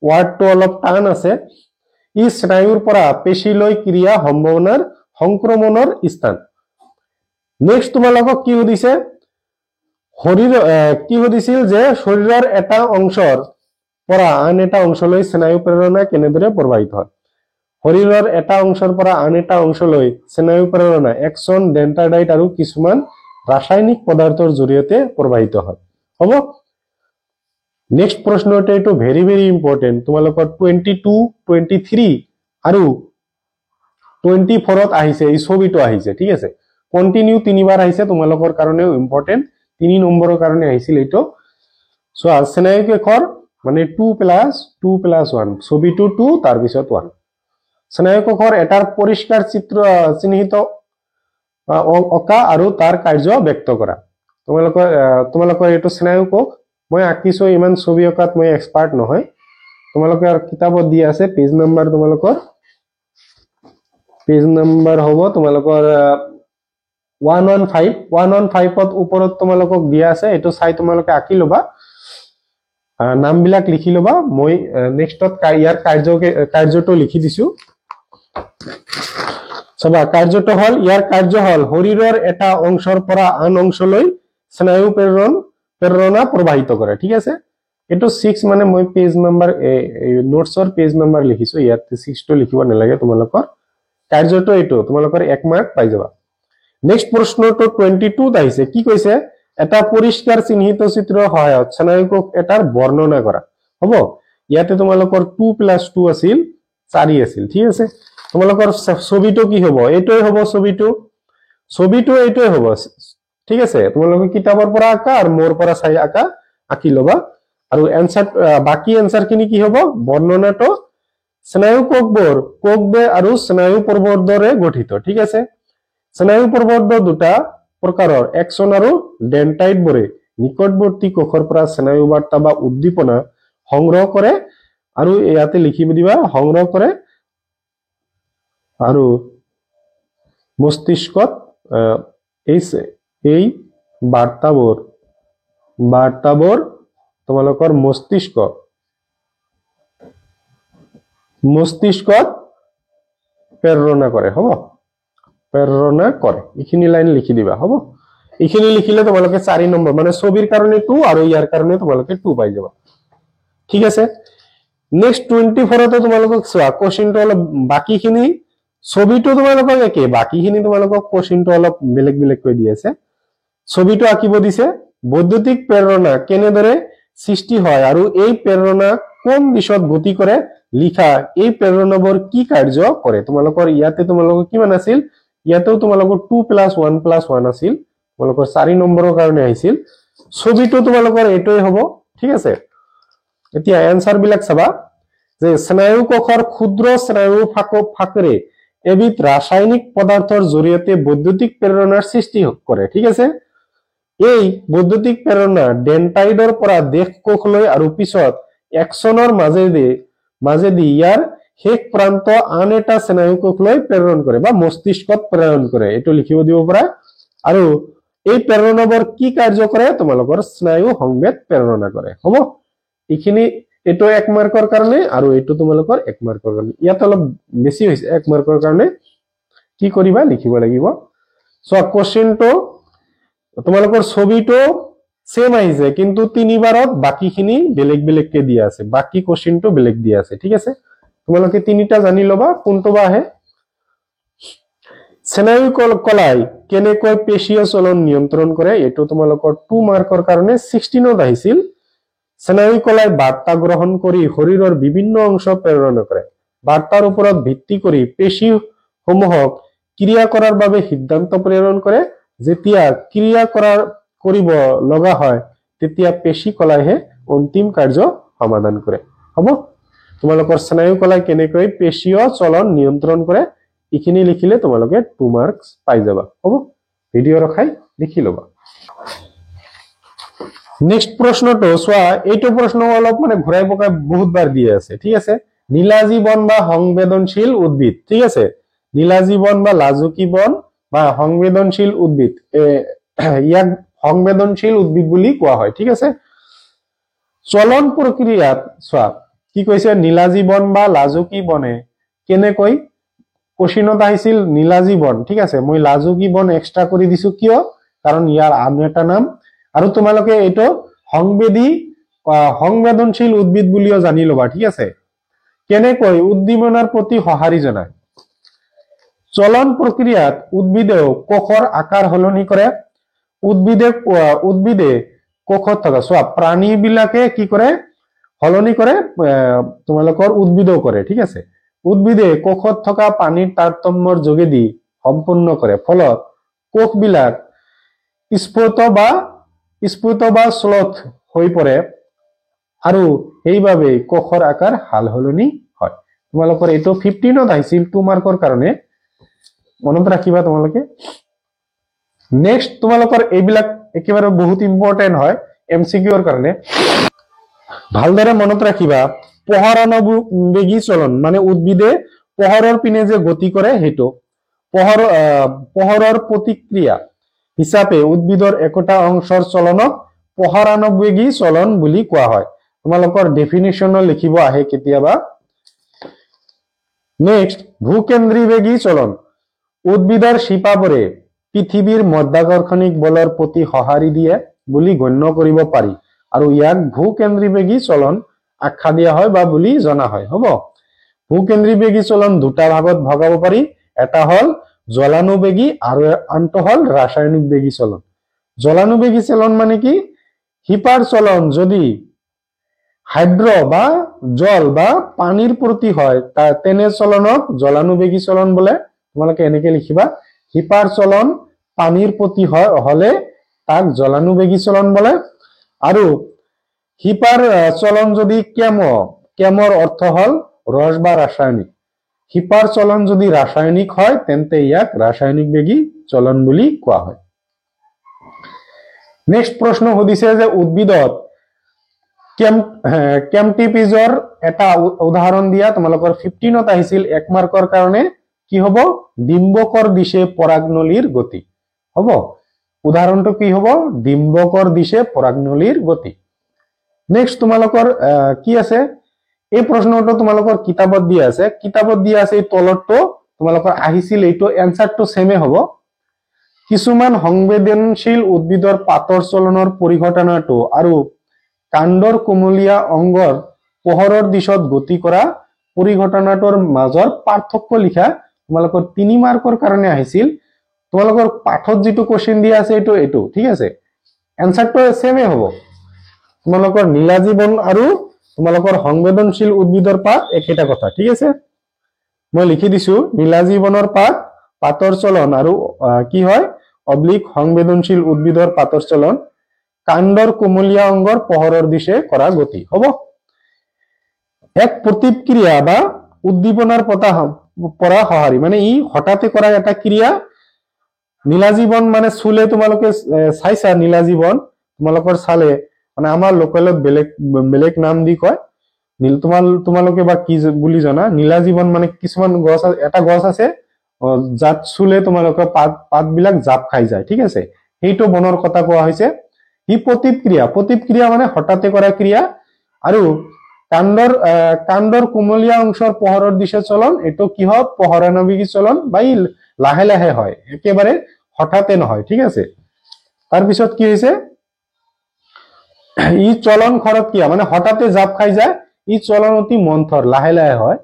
ওয়াৰ্ডটো অলপ টান আছে ই স্নায়ুৰ পৰা পেশীলৈ ক্ৰিয়া সম্ভাৱনাৰ সংক্ৰমণৰ স্থান নেক্সট তোমালোকক কি সুধিছে শৰীৰ কি সুধিছিল যে শৰীৰৰ এটা অংশৰ পৰা আন এটা অংশলৈ স্নায়ু প্ৰেৰণা কেনেদৰে প্ৰবাহিত হয় শৰীৰৰ এটা অংশৰ পৰা আন এটা অংশলৈ স্নায়ু প্ৰেৰণা এক্সন ডেন্টাডাইট আৰু কিছুমান ৰাসায়নিক পদাৰ্থৰ জৰিয়তে প্ৰবাহিত হয় হ'ব নেক্সট প্ৰশ্নটো এটো ভেৰি ভেৰি ইম্পৰ্টেন্ট তোমালোকৰ 22 23 আৰু 24ত আহিছে এই ছবিটো আহিছে ঠিক আছে কন্টিনিউ তিনিবাৰ আহিছে তোমালোকৰ কাৰণেও ইম্পৰ্টেন্ট 3 নম্বৰৰ কাৰণে আহিছিল এটো সো স্নায়ু কোষৰ মানে 2 + 1 ছবিটো 2 তাৰ পিছত 1 স্নায়ু কোষৰ এটাৰ পৰিষ্কাৰ চিত্ৰ চিহ্নিত অকা আৰু তাৰ কাৰ্য ব্যক্ত কৰা তোমালোকৰ এটো স্নায়ু কোষ মই আঁকিছো ইমান ছবি অকাত মই এক্সপাৰ্ট নহয় তোমালোকৰ কিতাপত দি আছে পেজ নম্বৰ হ'ব তোমালোকৰ 115ত ওপৰত তোমালোকক দিয়া আছে এটো চাই তোমালোকে আঁকি লবা নামবিলাক লিখি লবা মই নেক্সটত ইয়াৰ কাৰ্যটো লিখি দিছো সবা কাৰ্যটো হল ইয়াৰ কাৰ্য হল শৰীৰৰ এটা অংশৰ পৰা আন অংশলৈ স্নায়ু প্ৰেৰণা প্ৰবাহিত কৰে ঠিক আছে এটো 6 মানে মই পেজ নম্বৰ নোটছৰ পেজ নম্বৰ লিখিছো ইয়াতে 6 টো লিখিব নালাগে তোমালোকৰ কাৰ্যটো এটো তোমালোকৰ 1 মাৰ্ক পাই যাবা নেক্সট প্ৰশ্নটো 22 ত আহিছে কি কৈছে এটা পৰিষ্কাৰ চিহ্নিত চিত্ৰৰ সহায়ত স্নায়ু কোষ এটাৰ বৰ্ণনা কৰা হ'ব ইয়াতে তোমালোকৰ 2 + 2 আছিল 4 আছিল ঠিক আছে তোমালোকৰ ছবিটো কি হ'ব এটোই হ'ব ছবিটো এটোই হ'ব ঠিক আছে তোমালোকে কিতাপৰ পৰা আঁকা আৰু মোৰ পৰা চাই আঁকি লবা আৰু এনসাৰ বাকি এনসাৰ খিনি কি হ'ব বৰ্ণনাটো স্নায়ু কোষবোৰ আৰু স্নায়ু প্ৰবৰ্ধৰে গঠিত ঠিক আছে স্নায়ু প্ৰবৰ্ধ দুটা প্ৰকাৰৰ এক্সন আৰু ডেন্টাইট বোৰে নিকটৱৰ্তী কোষৰ পৰা স্নায়ু বাৰ্তা বা উদ্দীপনা সংগ্ৰহ কৰে আৰু ইয়াতে লিখিব দিবা সংগ্ৰহ কৰে আৰু মস্তিষ্কত এই বাৰ্তাবোৰ তোমালোকৰ মস্তিষ্কত প্ৰেৰণা কৰে হ'ব প্ৰেৰণা কৰে এইখিনি লাইন লিখি দিবা হ'ব এইখিনি লিখিলে তোমালোকে 4 নম্বৰ মানে ছবিৰ কাৰণে 2 আৰু ইয়াৰ কাৰণে তোমালোকে 2 পাই যাবা ঠিক আছে নেক্সট 24 তে তোমালোকক চোৱা কোশ্চেনটো অলপ বাকিখিনি ছবিটো তোমালোকক একে বাকিখিনি তোমালোকক কোশ্চেনটো অলপ বেলেগ কৈ দি আছে ছবিটো আঁকিব দিছে বৈদ্যুতিক প্ৰেৰণা কেনেদৰে সৃষ্টি হয় আৰু এই প্ৰেৰণা কোন দিশত গতি কৰে লিখা এই প্ৰেৰণাবোৰ কি কাৰ্য কৰে তোমালোকৰ ইয়াতে তোমালোকৰ কিমান আছিল ইয়াতেও তোমালোকৰ 2 + 1 + 1 আছিল তোমালোকৰ 4 নম্বৰৰ কাৰণে আহিছিল ছবিটো তোমালোকৰ এটোই হ'ব ঠিক আছে এতিয়া এনসাৰ বিলাক চাবা যে স্নায়ু কোষৰ ক্ষুদ্ৰ স্নায়ু ফাঁকৰে এবিধ ৰাসায়নিক পদাৰ্থৰ জৰিয়তে বৈদ্যুতিক প্ৰেৰণাৰ সৃষ্টি কৰে ঠিক আছে এই বৈদ্যুতিক প্ৰেৰণা ডেন্টাইডৰ পৰা দেশ কোষলৈ আৰু পিছত এক্সনৰ মাজেদি ইয়াৰ শেষ প্ৰান্ত আন এটা স্নায়ু কোষলৈ প্ৰেৰণ কৰে বা মস্তিষ্কত প্ৰেৰণ কৰে এটো লিখিব দিব পাৰা আৰু এই প্ৰেৰণাবোৰ কি কাৰ্য কৰে তোমালোকৰ স্নায়ু সংবেদ প্ৰেৰণা কৰে হ'ব এইখিনি এটো 1 মাৰ্কৰ কাৰণে আৰু এটো তোমালোকৰ 1 মাৰ্কৰ কাৰণে ইয়াত অলপ বেছি হৈছে 1 মাৰ্কৰ কাৰণে কি কৰিবা লিখিব লাগিব সো কোশ্চেনটো তোমালোকৰ ছবিটো সেম আহিছে কিন্তু তিনিবাৰত বাকিখিনি বেলেগকে দিয়া আছে বাকি কোশ্চেনটো বেলেগ দিয়া আছে ঠিক আছে তোমালোকে তিনিটা জানি লবা কোনটো বা আহে স্নায়ু কলাই কেনেকৈ পেশীয় চলন নিয়ন্ত্ৰণ কৰে এটো তোমালোকৰ 2 মাৰ্কৰ কাৰণে 16ত আহিছিল স্নায়ু কলাই বাৰ্তা গ্ৰহণ কৰি শৰীৰৰ বিভিন্ন অংশ প্ৰেৰণ কৰে বাৰ্তাৰ ওপৰত ভিত্তি কৰি পেশী সমূহক ক্ৰিয়া কৰাৰ বাবে সিদ্ধান্ত প্ৰেৰণ কৰে যেতিয়া ক্ৰিয়া কৰিব লগা হয় তেতিয়া পেশী কলাইহে অন্তিম কাৰ্য সমাধান কৰে হ'ব তোমালোকৰ স্নায়ু কলাই কেনেকৈ পেশীয় চলন নিয়ন্ত্ৰণ কৰে ইখিনি লিখিলে তোমালোকে 2 মাৰ্কস পাই যাবা হ'ব ভিডিও ৰখাই লিখি লবা নেক্সট প্ৰশ্নটো চোৱা এইটো প্ৰশ্ন অলপ মানে ঘূৰাই পকাই বহুত বাৰ দিয়া আছে ঠিক আছে নীলাজী বন বা সংবেদনশীল উদ্ভিদ ঠিক আছে নীলাজী বন বা লাজুকী বন বা সংবেদনশীল উদ্ভিদ ইয়াক সংবেদনশীল উদ্ভিদ বুলি কোৱা হয় ঠিক আছে চলন প্ৰক্ৰিয়াত চোৱা কি কৈছে নীলাজী বন বা লাজুকী বনে কেনেকৈ কোশ্চিনত আহিছিল নীলাজী বন ঠিক আছে মই লাজুকী বন এক্সট্ৰা কৰি দিছো কিয় কাৰণ ইয়াৰ আন এটা নাম আৰু তোমালোকে এইটো সংবেদনশীল উদ্ভিদ বুলিও জানি লবা ঠিক আছে কেনেকৈ উদ্দীপনাৰ প্ৰতি সঁহাৰি জনায় চলন প্ৰক্ৰিয়াত উদ্ভিদেও কোষৰ আকাৰ সলনি কৰে উদ্ভিদে কোষত থকা চোৱা প্ৰাণীবিলাকে কি কৰে সলনি কৰে তোমালোকৰ উদ্ভিদও কৰে ঠিক আছে উদ্ভিদে কোষত থকা পানীৰ তাৰতম্যৰ যোগেদি সম্পূৰ্ণ কৰে ফলত কোষবিলাক স্ফুট বা শ্লথ হৈ পৰে আৰু সেইভাবে কোষৰ আকাৰ হাল সলনি হয় তোমালোকৰ এইটো 15ত আহিছিল 2 মাৰ্কৰ কাৰণে মনত ৰাখিবা তোমালোকে নেক্সট তোমালোকৰ এইবিলাক একেবাৰে বহুত ইম্পৰ্টেন্ট হয় এমসিকিউৰ কাৰণে ভালদৰে মনত ৰাখিবা পোহৰানুবেগী চলন মানে উদ্ভিদে পোহৰৰ পিনে যে গতি কৰে হেতু পোহৰৰ প্ৰতিক্ৰিয়া হিচাপে উদ্ভিদৰ একোটা অংশৰ চলনক পোহৰানুবেগী চলন বুলি কোৱা হয় তোমালোকৰ ডেফিনিশন লিখিব আহে কেতিয়াবা নেক্সট ভূকেন্দ্ৰীবেগী চলন উদ্ভিদৰ শিপাবোৰে পৃথিৱীৰ মধ্যাকৰ্ষণিক বলৰ প্ৰতি সঁহাৰি দিয়ে বুলি গণ্য কৰিব পাৰি আৰু ইয়াক ভূকেন্দ্ৰীবেগী চলন আখ্যা দিয়া হয় বা বুলি জনা হয় হ'ব ভূকেন্দ্ৰীবেগী চলন দুটা ভাগত ভগাব পাৰি এটা হল জলানুবেগী আৰু আনটো হল ৰাসায়নিক বেগী চলন জলানুবেগী চলন মানে কি শিপাৰ চলন যদি হাইড্ৰ বা জল বা পানীৰ প্ৰতি হয় তেনে চলনক জলানুবেগী চলন বোলে তোমালোকে এনেকে লিখিবা শিপাৰ চলন পানীৰ প্ৰতি হয় হলে তাক জলানুবেগী চলন বোলে আৰু শিপাৰ চলন যদি কেমৰ অৰ্থ হল ৰস বা ৰাসায়নিক শিপাৰ চলন যদি ৰাসায়নিক হয় তেন্তে ইয়াক ৰাসায়নিক বেগী চলন বুলি কোৱা হয় নেক্সট প্ৰশ্ন সুধিছে যে উদ্ভিদত কেমটিপিজৰ এটা উদাহৰণ দিয়া তোমালোকৰ 15ত আহিছিল 1 মাৰ্কৰ কাৰণে কি হ'ব ডিম্বকৰ দিশে পৰাগনলীৰ গতি হ'ব উদাহৰণটো কি হ'ব ডিম্বকৰ দিশে পৰাগনলীৰ গতি নেক্সট তোমালোকৰ কি আছে এই প্ৰশ্নটো তোমালোকৰ কিতাপত দিয়া আছে এই তলতটো তোমালোকৰ আহিছিল এইটো এনসাৰটো সেমে হ'ব কিছুমান সংবেদনশীল উদ্ভিদৰ পাতৰ চলনৰ পৰিঘটনাটো আৰু কাণ্ডৰ কোমলীয়া অংগৰ পোহৰৰ দিশত গতি কৰা পৰিঘটনাটোৰ মাজৰ পাৰ্থক্য লিখা তোমালোকৰ 3 মাৰ্কৰ কাৰণে আহিছিল তোমালোকৰ পাঠত যেটো কোশ্চেন দিয়া আছে এইটো ঠিক আছে এনসাৰটো সেমে হ'ব তোমালোকৰ নীলাজী বন আৰু তোমালোকৰ সংবেদনশীল উদ্ভিদৰ পাত একেটা কথা ঠিক আছে মই লিখি দিছো নীলাজী বনৰ পাতৰ চলন আৰু কি হয় অব্লিক সংবেদনশীল উদ্ভিদৰ পাতৰ চলন কাণ্ডৰ কোমলীয়া অংগৰ পোহৰৰ দিশে কৰা গতি হ'ব এক প্ৰতিক্ৰিয়া বা উদ্দীপনাৰ পৰা সঁহাৰি মানে ই হঠাতে কৰা এটা ক্ৰিয়া নীলাজী বন মানে চুলে তোমালোকে চাইছা নীলাজী বন তোমালোকৰ চালে মানে আমাৰ লোকেলত বেলেগ নাম দি কয় তোমালোকে বা কি বুলি জানা নীলাজী বন মানে কিছুমান গছ এটা গছ আছে যাত চুলে তোমালোকৰ পাত বিলাক জাপ খাই যায় ঠিক আছে এইটো বনৰ কথা কোৱা হৈছে ই প্ৰতিক্ৰিয়া মানে হঠাতে কৰা ক্ৰিয়া আৰু কাণ্ডৰ কোমলীয়া অংশৰ পোহৰৰ দিশে চলন এটো কি হয় পোহৰানুবেগী চলন বা লাহে লাহে হয় একেবাৰে হঠাতে নহয় ঠিক আছে তাৰ পিছত কি হৈছে ই চলন খৰতকিয়া মানে হঠাতে জাপ খাই যায় ই চলন অতি মন্থৰ লাহে লাহে হয়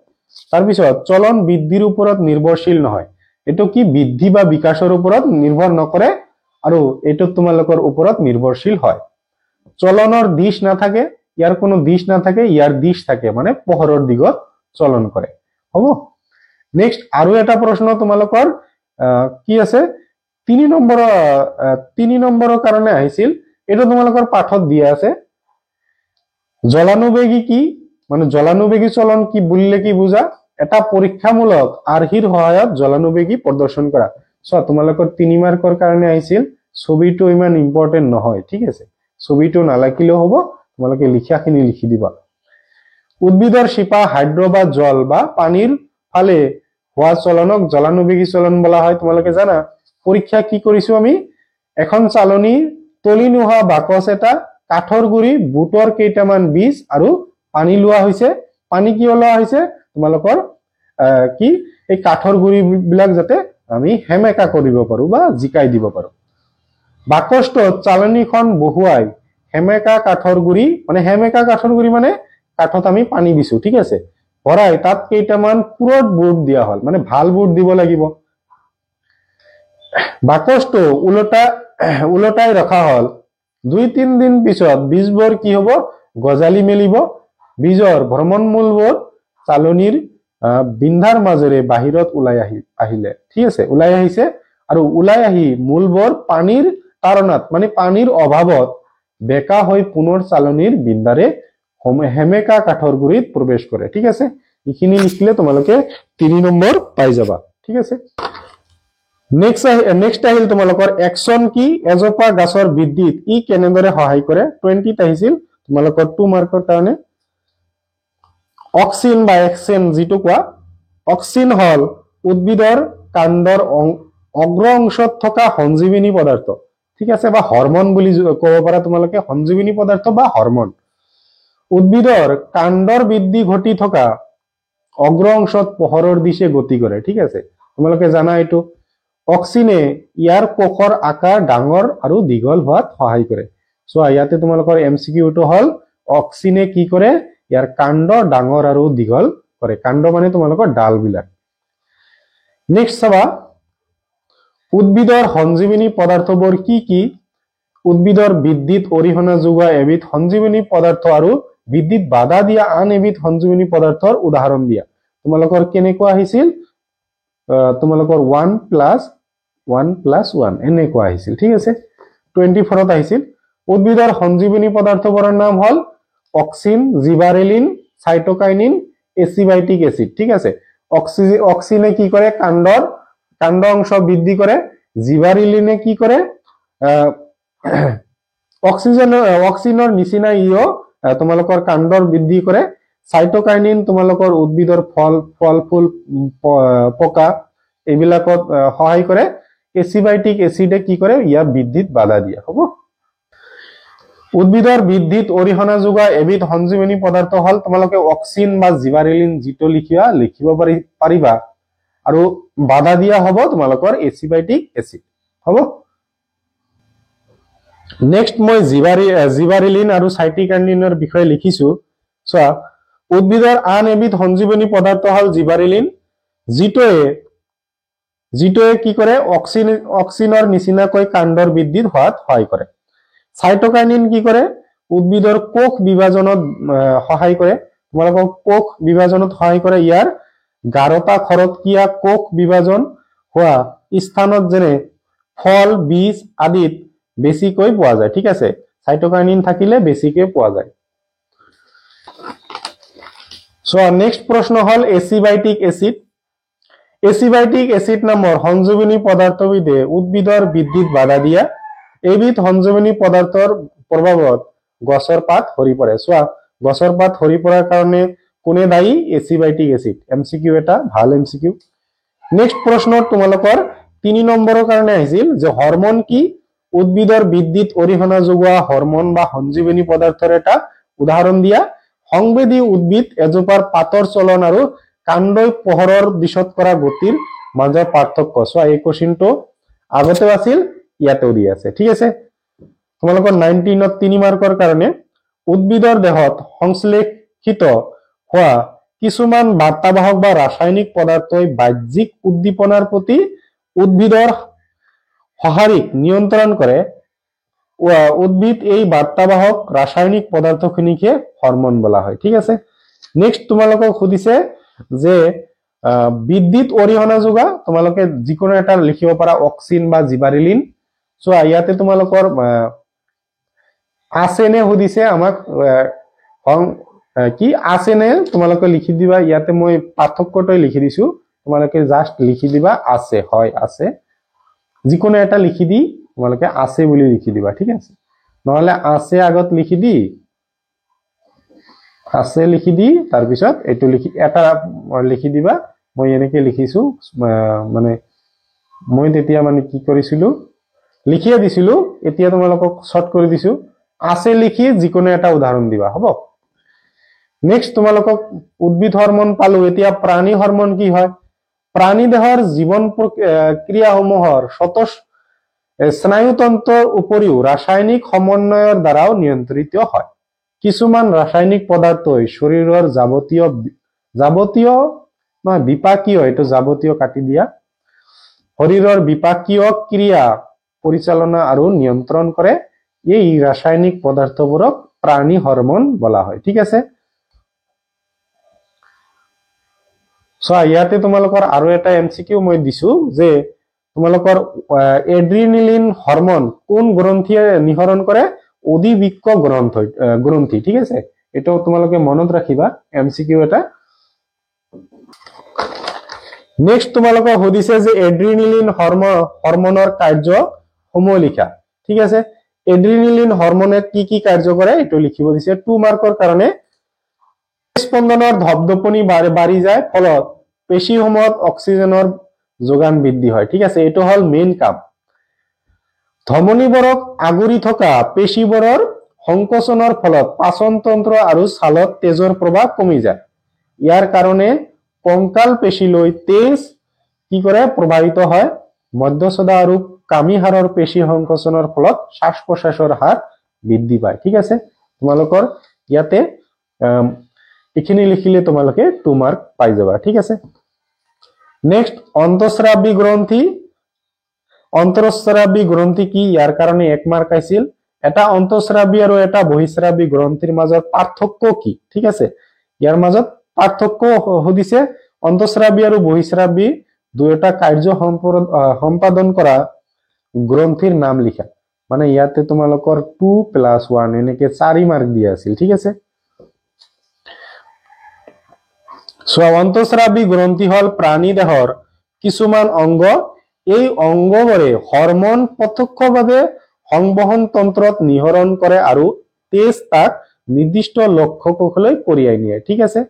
তাৰ পিছত চলন বৃদ্ধিৰ ওপৰত নিৰ্ভৰশীল নহয় এটো কি বৃদ্ধি বা বিকাশৰ ওপৰত নিৰ্ভৰ নকৰে আৰু এটো তোমালোকৰ ওপৰত নিৰ্ভৰশীল হয় চলনৰ দিশ নাথাকে ইয়াৰ কোনো দিশ নাথাকে ইয়াৰ দিশ থাকে মানে পোহৰৰ দিগত চলন কৰে হ'ব নেক্সট আৰু এটা প্ৰশ্ন তোমালোকৰ কি আছে 3 নম্বৰৰ কাৰণে আহিছিল এটা তোমালোকৰ পাঠত দিয়া আছে জলানুবেগী কি মানে জলানুবেগী চলন কি বুলিলে কি বুজা এটা পৰীক্ষামূলক আৰ্হিৰ সহায়ত জলানুবেগী প্ৰদৰ্শন কৰা সো তোমালোকৰ 3 মাৰ্কৰ কাৰণে আহিছিল ছবিটো ইমান ইম্পৰ্টেন্ট নহয় ঠিক আছে ছবিটো নালাকিলেও হ'ব তোমালোকে লিখাখিনি লিখি দিবা উদ্ভিদৰ শিপা হাইড্ৰ বা জল বা পানীৰ ফালে হোৱা চলনক জলানুবেগী চলন বলা হয় তোমালোকে জানা পৰীক্ষা কি কৰিছো আমি এখন চালনী তলি নোহোৱা বাকচ এটা, কাঠৰ গুৰি, বুটৰ কেইটামান বীজ আৰু পানী লোৱা হৈছে। পানী কিয় লোৱা হৈছে? তোমালোকৰ কি এই কাঠৰ গুৰি বিলাক যাতে আমি হেমেকা কৰিব পাৰো বা জিকাই দিব পাৰো। বাকচটোত চালনীখন বহুৱাই হেমেকা কাঠৰ গুৰি, মানে হেমেকা কাঠৰ গুৰি মানে কাঠত আমি পানী দিছো, ঠিক আছে, ভৰাই তাত কেইটামান পুৰঠ বুট দিয়া হল, মানে ভাল বুট দিব লাগিব। বাকচটো উলটাই ৰখা হল। 2-3 দিন পিছত বীজবোৰ কি হব? গজালি মেলিব। বীজৰ ভ্ৰমণমূলবোৰ চালনীৰ বিন্ধাৰ মাজেৰে বাহিৰত ওলাই আহিলে, ঠিক আছে, ওলাই আহিছে আৰু ওলাই আহি মূলবোৰ পানীৰ তাৰণাত, মানে পানীৰ অভাৱত বেকা হৈ পুনৰ চালনীৰ বিন্ধাৰে হেমেকা কাঠৰ গুৰিত প্ৰৱেশ কৰে, ঠিক আছে। এইখিনি লিখিলে তোমালোকে 3 নম্বৰ পাই যাবা, ঠিক আছে। নেক্সট আহিল তোমালোকৰ একশন কি? এজোপা গাছৰ বৃদ্ধিত ই কেনেদৰে সহায় কৰে? 20ত আহিছিল তোমালোকৰ 2 মাৰ্কৰ কাৰণে। অক্সিন বা এক্সেন যিটো কোৱা, অক্সিন হল উদ্ভিদৰ কাণ্ডৰ অগ্ৰ অংশত থকা সঞ্জীৱনী পদাৰ্থ, ঠিক আছে, বা হৰমন বুলি ক'ব পাৰা তোমালোকে, সঞ্জীৱনী পদাৰ্থ বা হৰমন। উদ্ভিদৰ কাণ্ডৰ বৃদ্ধি ঘটি থকা অগ্ৰ অংশত পোহৰৰ দিশে গতি কৰে, ঠিক আছে, তোমালোকে জানা এইটো। অক্সিনে ইয়াৰ কোষৰ আকাৰ ডাঙৰ আৰু দীঘল হোৱাত সহায় কৰে। চোৱা ইয়াতে তোমালোকৰ এমচিকিউটো হল অক্সিনে কি কৰে? ইয়াৰ কাণ্ড ডাঙৰ আৰু দীঘল কৰে। কাণ্ড মানে তোমালোকৰ ডাল বিলাক। নেক্সট চাবা, উদ্ভিদৰ সঞ্জীৱনী পদাৰ্থবোৰ কি কি? উদ্ভিদৰ বৃদ্ধিত অৰিহণা যোগোৱা এবিধ সঞ্জীৱনী পদাৰ্থ আৰু বৃদ্ধিত বাধা দিয়া আন এবিধ সঞ্জীৱনী পদাৰ্থৰ উদাহৰণ দিয়া। তোমালোকৰ কেনেকুৱা আহিছিল? তোমালোকৰ 1+1+1 এনেকুৱা আহিছিল, ঠিক আছে। 24ত আহিছিল উদ্ভিদৰ সঞ্জীৱনী পদাৰ্থবোৰৰ নাম হল অক্সিন, জিবাৰেলিন, সাইটোকাইনিন, এচিবাইটিক এসিড, ঠিক আছে। অক্সিনে কি কৰে? কাণ্ড অংশ বৃদ্ধি কৰে। জিবাৰেলিনে কি কৰে? অক্সিনৰ নিচিনা ইও তোমালোকৰ কাণ্ডৰ বৃদ্ধি কৰে। সাইটোকাইনিন তোমালোকৰ উদ্ভিদৰ ফল ফুল পকা এইবিলাকত সহায় কৰে। এচিবাইটিক এসিডে কি কৰে? ইয়াৰ বৃদ্ধিত বাধা দিয়ে, হ'ব। উদ্ভিদৰ বৃদ্ধিত অৰিহণা যোগোৱা এবিধ সঞ্জীৱনী পদাৰ্থ হল তোমালোকে অক্সিন বা জিবাৰেলিন, যিটো লিখিব পাৰিবা, আৰু বাধা দিয়া হ'ব তোমালোকৰ এচিবাইটিক এসিড, হ'ব। নেক্সট মই জিবাৰেলিন আৰু সাইটোকাইনিনৰ বিষয়ে লিখিছো। চোৱা, উদ্ভিদৰ আন এবিধ সঞ্জীৱনী পদাৰ্থ হল জিবাৰেলিন, যিটোৱে কি কৰে? অক্সিনৰ নিচিনাকৈ কাণ্ডৰ বৃদ্ধিত হোৱাত সহায় কৰে। সাইটোকাইনিন কি কৰে? উদ্ভিদৰ কোষ বিভাজনত সহায় কৰে। তোমালোকক কোষ বিভাজনত সহায় কৰে। ইয়াৰ গাঢ়তা খৰতকীয়া কোষ বিভাজন হোৱা স্থানত যেনে ফল, বীজ আদিত বেছিকৈ পোৱা যায়, ঠিক আছে। সাইটোকাইনিন থাকিলে বেছিকৈ পোৱা যায়। সো নেক্সট প্ৰশ্ন হল এচিবাইটিক এসিড। এচিবাইটিক এসিড নামৰ সঞ্জীৱনী পদাৰ্থবিধে উদ্ভিদৰ বৃদ্ধিত বাধা দিয়া। এইবিধ সঞ্জীৱনী পদাৰ্থৰ প্ৰভাৱত গছৰ পাত সৰি পৰে। চোৱা, গছৰ পাত সৰি পৰাৰ কাৰণে কোনে দায়ী? এচিবাইটিক এসিড। এমচিকিউ এটা ভাল এমচিকিউ। নেক্সট প্ৰশ্নত তোমালোকৰ 3 নম্বৰৰ কাৰণে আহিছিল যে হৰমন কি? উদ্ভিদৰ বৃদ্ধিত অৰিহণা যোগোৱা হৰমন বা সঞ্জীৱনী পদাৰ্থৰ এটা উদাহৰণ দিয়া। সংবেদী উদ্ভিদ এজোপাৰ পাতৰ চলন আৰু কাণ্ডই পোহৰৰ দিশত কৰা গতিৰ মাজৰ পাৰ্থক্য। চোৱা, এই কোশ্চিনটো আগতেও আছিল, ইয়াতেও দি আছে, ঠিক আছে। তোমালোকৰ 19ত 3 মাৰ্কৰ কাৰণে উদ্ভিদৰ দেহত সংশ্লেষিত হোৱা কিছুমান বাৰ্তাবাহক বা ৰাসায়নিক পদাৰ্থই বাহ্যিক উদ্দীপনাৰ প্ৰতি উদ্ভিদৰ সঁহাৰিক নিয়ন্ত্ৰণ কৰে। উদ্ভিদ এই বাৰ্তাবাহক ৰাসায়নিক পদাৰ্থখিনিকে হৰমন বোলা হয়, ঠিক আছে। নেক্সট তোমালোকক সুধিছে যে বৃদ্ধিত অৰিহণা যোগা, তোমালোকে যিকোনো এটা লিখিব পাৰা, অক্সিন বা জিবাৰেলিন। চোৱা, ইয়াতে তোমালোকৰ আছেনে সুধিছে আমাক, কি আছেনে তোমালোকে লিখি দিবা। ইয়াতে মই পাৰ্থক্যটো লিখি দিছো, তোমালোকে জাষ্ট লিখি দিবা আছে, হয় আছে, যিকোনো এটা লিখি দি তোমালোকে আছে বুলি লিখি দিবা, ঠিক আছে। নহলে আছে আগত লিখি দি তাৰপিছত এইটো এটা লিখি দিবা। মই এনেকে লিখিছো, মানে মই তেতিয়া মানে কি কৰিছিলো, লিখিয়ে দিছিলো, এতিয়া তোমালোকক শৰ্ট কৰি দিছো। আছে লিখি যিকোনো এটা উদাহৰণ দিবা, হ'ব? নেক্সট তোমালোকক উদ্ভিদ হৰমন পালো, এতিয়া প্ৰাণী হৰমন কি হয়? প্ৰাণী দেহৰ জীৱন ক্ৰিয়াসমূহৰ স্নায়ুতন্ত্ৰৰ উপৰিও ৰাসায়নিক সমন্বয়ৰ দ্বাৰাও নিয়ন্ত্ৰিত হয়। কিছুমান ৰাসায়নিক পদাৰ্থই শৰীৰৰ বিপাকীয়, এইটো যাৱতীয় কাটি দিয়া, শৰীৰৰ বিপাকীয় ক্ৰিয়া পৰিচালনা আৰু নিয়ন্ত্ৰণ কৰে। এই ৰাসায়নিক পদাৰ্থবোৰক প্ৰাণী হৰমন বলা হয়, ঠিক আছে? ইয়াতে তোমালোকৰ আৰু এটা এমসিকিউ মই দিছো যে তোমালোকৰ এড্ৰিনেলিন হৰমন কোন গ্ৰন্থিয়ে নিহৰণ কৰে? অধিবৃক্ক গ্ৰন্থি, ঠিক আছে? এটো তোমালোকে মনত ৰাখিবা, এমসিকিউ এটা। নেক্সট তোমালোকক সুধিছে যে এড্ৰিনেলিন হৰমনৰ কাৰ্য সমূহ লিখা, ঠিক আছে? এড্ৰিনেলিন হৰমনে কি কি কাৰ্য কৰে এটো লিখিব দিছে। 2 মাৰ্কৰ কাৰণে স্পন্দনৰ ধপধপনি বাঢ়ি যায়, ফলত পেশীসমূহত অক্সিজেনৰ যোগান বৃদ্ধি হয়, ঠিক আছে? এটো হল মেইন কাম। ধমনীবোৰক আগুৰি থকা পেশীবোৰৰ সংকোচনৰ ফলত পাচন তন্ত্ৰ আৰু ছালত তেজৰ প্ৰবাহ কমি যায়। ইয়াৰ কাৰণে কংকাল পেশীলৈ তেজ কি কৰে? প্ৰবাহিত হয়। মধ্যছদা আৰু কামিহাৰৰ পেশী সংকোচনৰ ফলত শ্বাস প্ৰশ্বাসৰ হাৰ বৃদ্ধি পায়, ঠিক আছে? তোমালোকৰ ইয়াতে এইখিনি লিখিলে তোমালোকে 2 মাৰ্ক পাই যাবা, ঠিক আছে? নেক্সট অন্তঃস্ৰাৱী গ্ৰন্থি। অন্তঃস্ৰাৱী গ্ৰন্থি কি? ইয়াৰ কাৰণে 1 মাৰ্ক আছিল। এটা অন্তঃস্ৰাৱী আৰু এটা বহিঃস্ৰাৱী গ্ৰন্থিৰ মাজত পাৰ্থক্য কি? ঠিক আছে? ইয়াৰ মাজত পাৰ্থক্য সুধিছে। অন্তঃস্ৰাৱী আৰু বহিঃস্ৰাৱী দুয়োটা কাৰ্য সম্পাদন কৰা গ্ৰন্থিৰ নাম লিখা। মানে ইয়াতে তোমালোকৰ 2 + 1 এনেকে 4 মাৰ্ক দিয়া আছিল, ঠিক আছে? অন্তঃস্ৰাৱী গ্ৰন্থি হল প্ৰাণী দেহৰ কিছুমান অংগ। এই অংগবোৰে হৰমন প্ৰত্যক্ষভাৱে সংবহন তন্ত্ৰত নিহৰণ কৰে আৰু তেজ তাক নিৰ্দিষ্ট লক্ষ্য কোষলৈ কঢ়িয়াই নিয়ে, ঠিক আছে?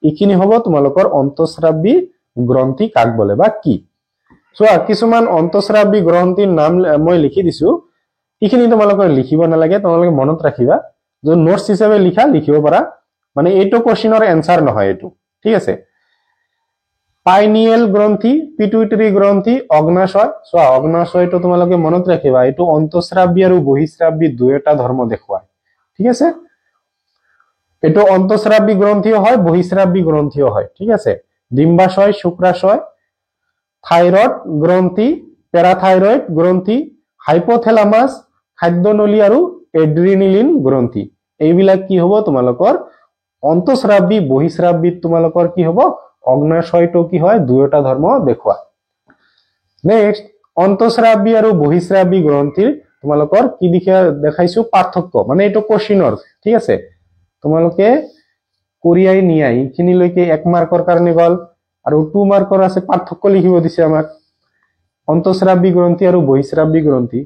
এইখিনি হ'ব তোমালোকৰ অন্তঃস্ৰাৱী গ্ৰন্থি কাক বলে বা কি। কিছুমান অন্তঃস্ৰাৱী গ্ৰন্থিৰ নাম মই লিখি দিছো, এইখিনি তোমালোকে লিখিব নালাগে, তোমালোকে মনত ৰাখিবা। যে নোটস হিচাপে লিখিব পাৰা, মানে এইটো কোশ্চেনৰ এনসাৰ নহয় এইটো, ঠিক আছে? পাইনিয়েল গ্ৰন্থি, পিটুইটাৰী গ্ৰন্থি, অগ্নাশয়। অগ্নাশয়টো তোমালোকে মনত ৰাখিবা, এইটো অন্তঃস্ৰাৱী আৰু বহিঃস্ৰাৱী দুয়োটা ধৰ্ম দেখুৱায়, ঠিক আছে? এইটো অন্তঃস্ৰাৱী গ্ৰন্থিও হয়, বহিঃস্ৰাৱী গ্ৰন্থিও হয়, ঠিক আছে? ডিম্বাশয়, শুক্ৰাশয়, থাইৰয়ড গ্ৰন্থি, পেৰাথাইৰয়ড গ্ৰন্থি, হাইপোথেলামাছ, খাদ্যনলী আৰু এড্ৰিনেলিন গ্ৰন্থি। এইবিলাক কি হ'ব তোমালোকৰ অন্তঃস্ৰাৱী বহিঃস্ৰাৱীত তোমালোকৰ কি হ'ব? অগ্নাশয়টো কি হয়? দুয়োটা ধৰ্ম দেখুৱা। নেক্সট অন্তঃস্ৰাৱী আৰু বহিঃস্ৰাৱী গ্ৰন্থিৰ তোমালোকৰ কি দেখাইছো? পাৰ্থক্য, মানে এইটো কোশ্চেনৰ, ঠিক আছে? তোমালোকে কঢ়িয়াই নিয়াই এইখিনিলৈকে 1 মাৰ্কৰ কাৰণে গল, আৰু 2 মাৰ্কৰ আছে পাৰ্থক্য লিখিব দিছে আমাক। অন্তঃস্ৰাৱী গ্ৰন্থি আৰু বহিঃস্ৰাৱী গ্ৰন্থি,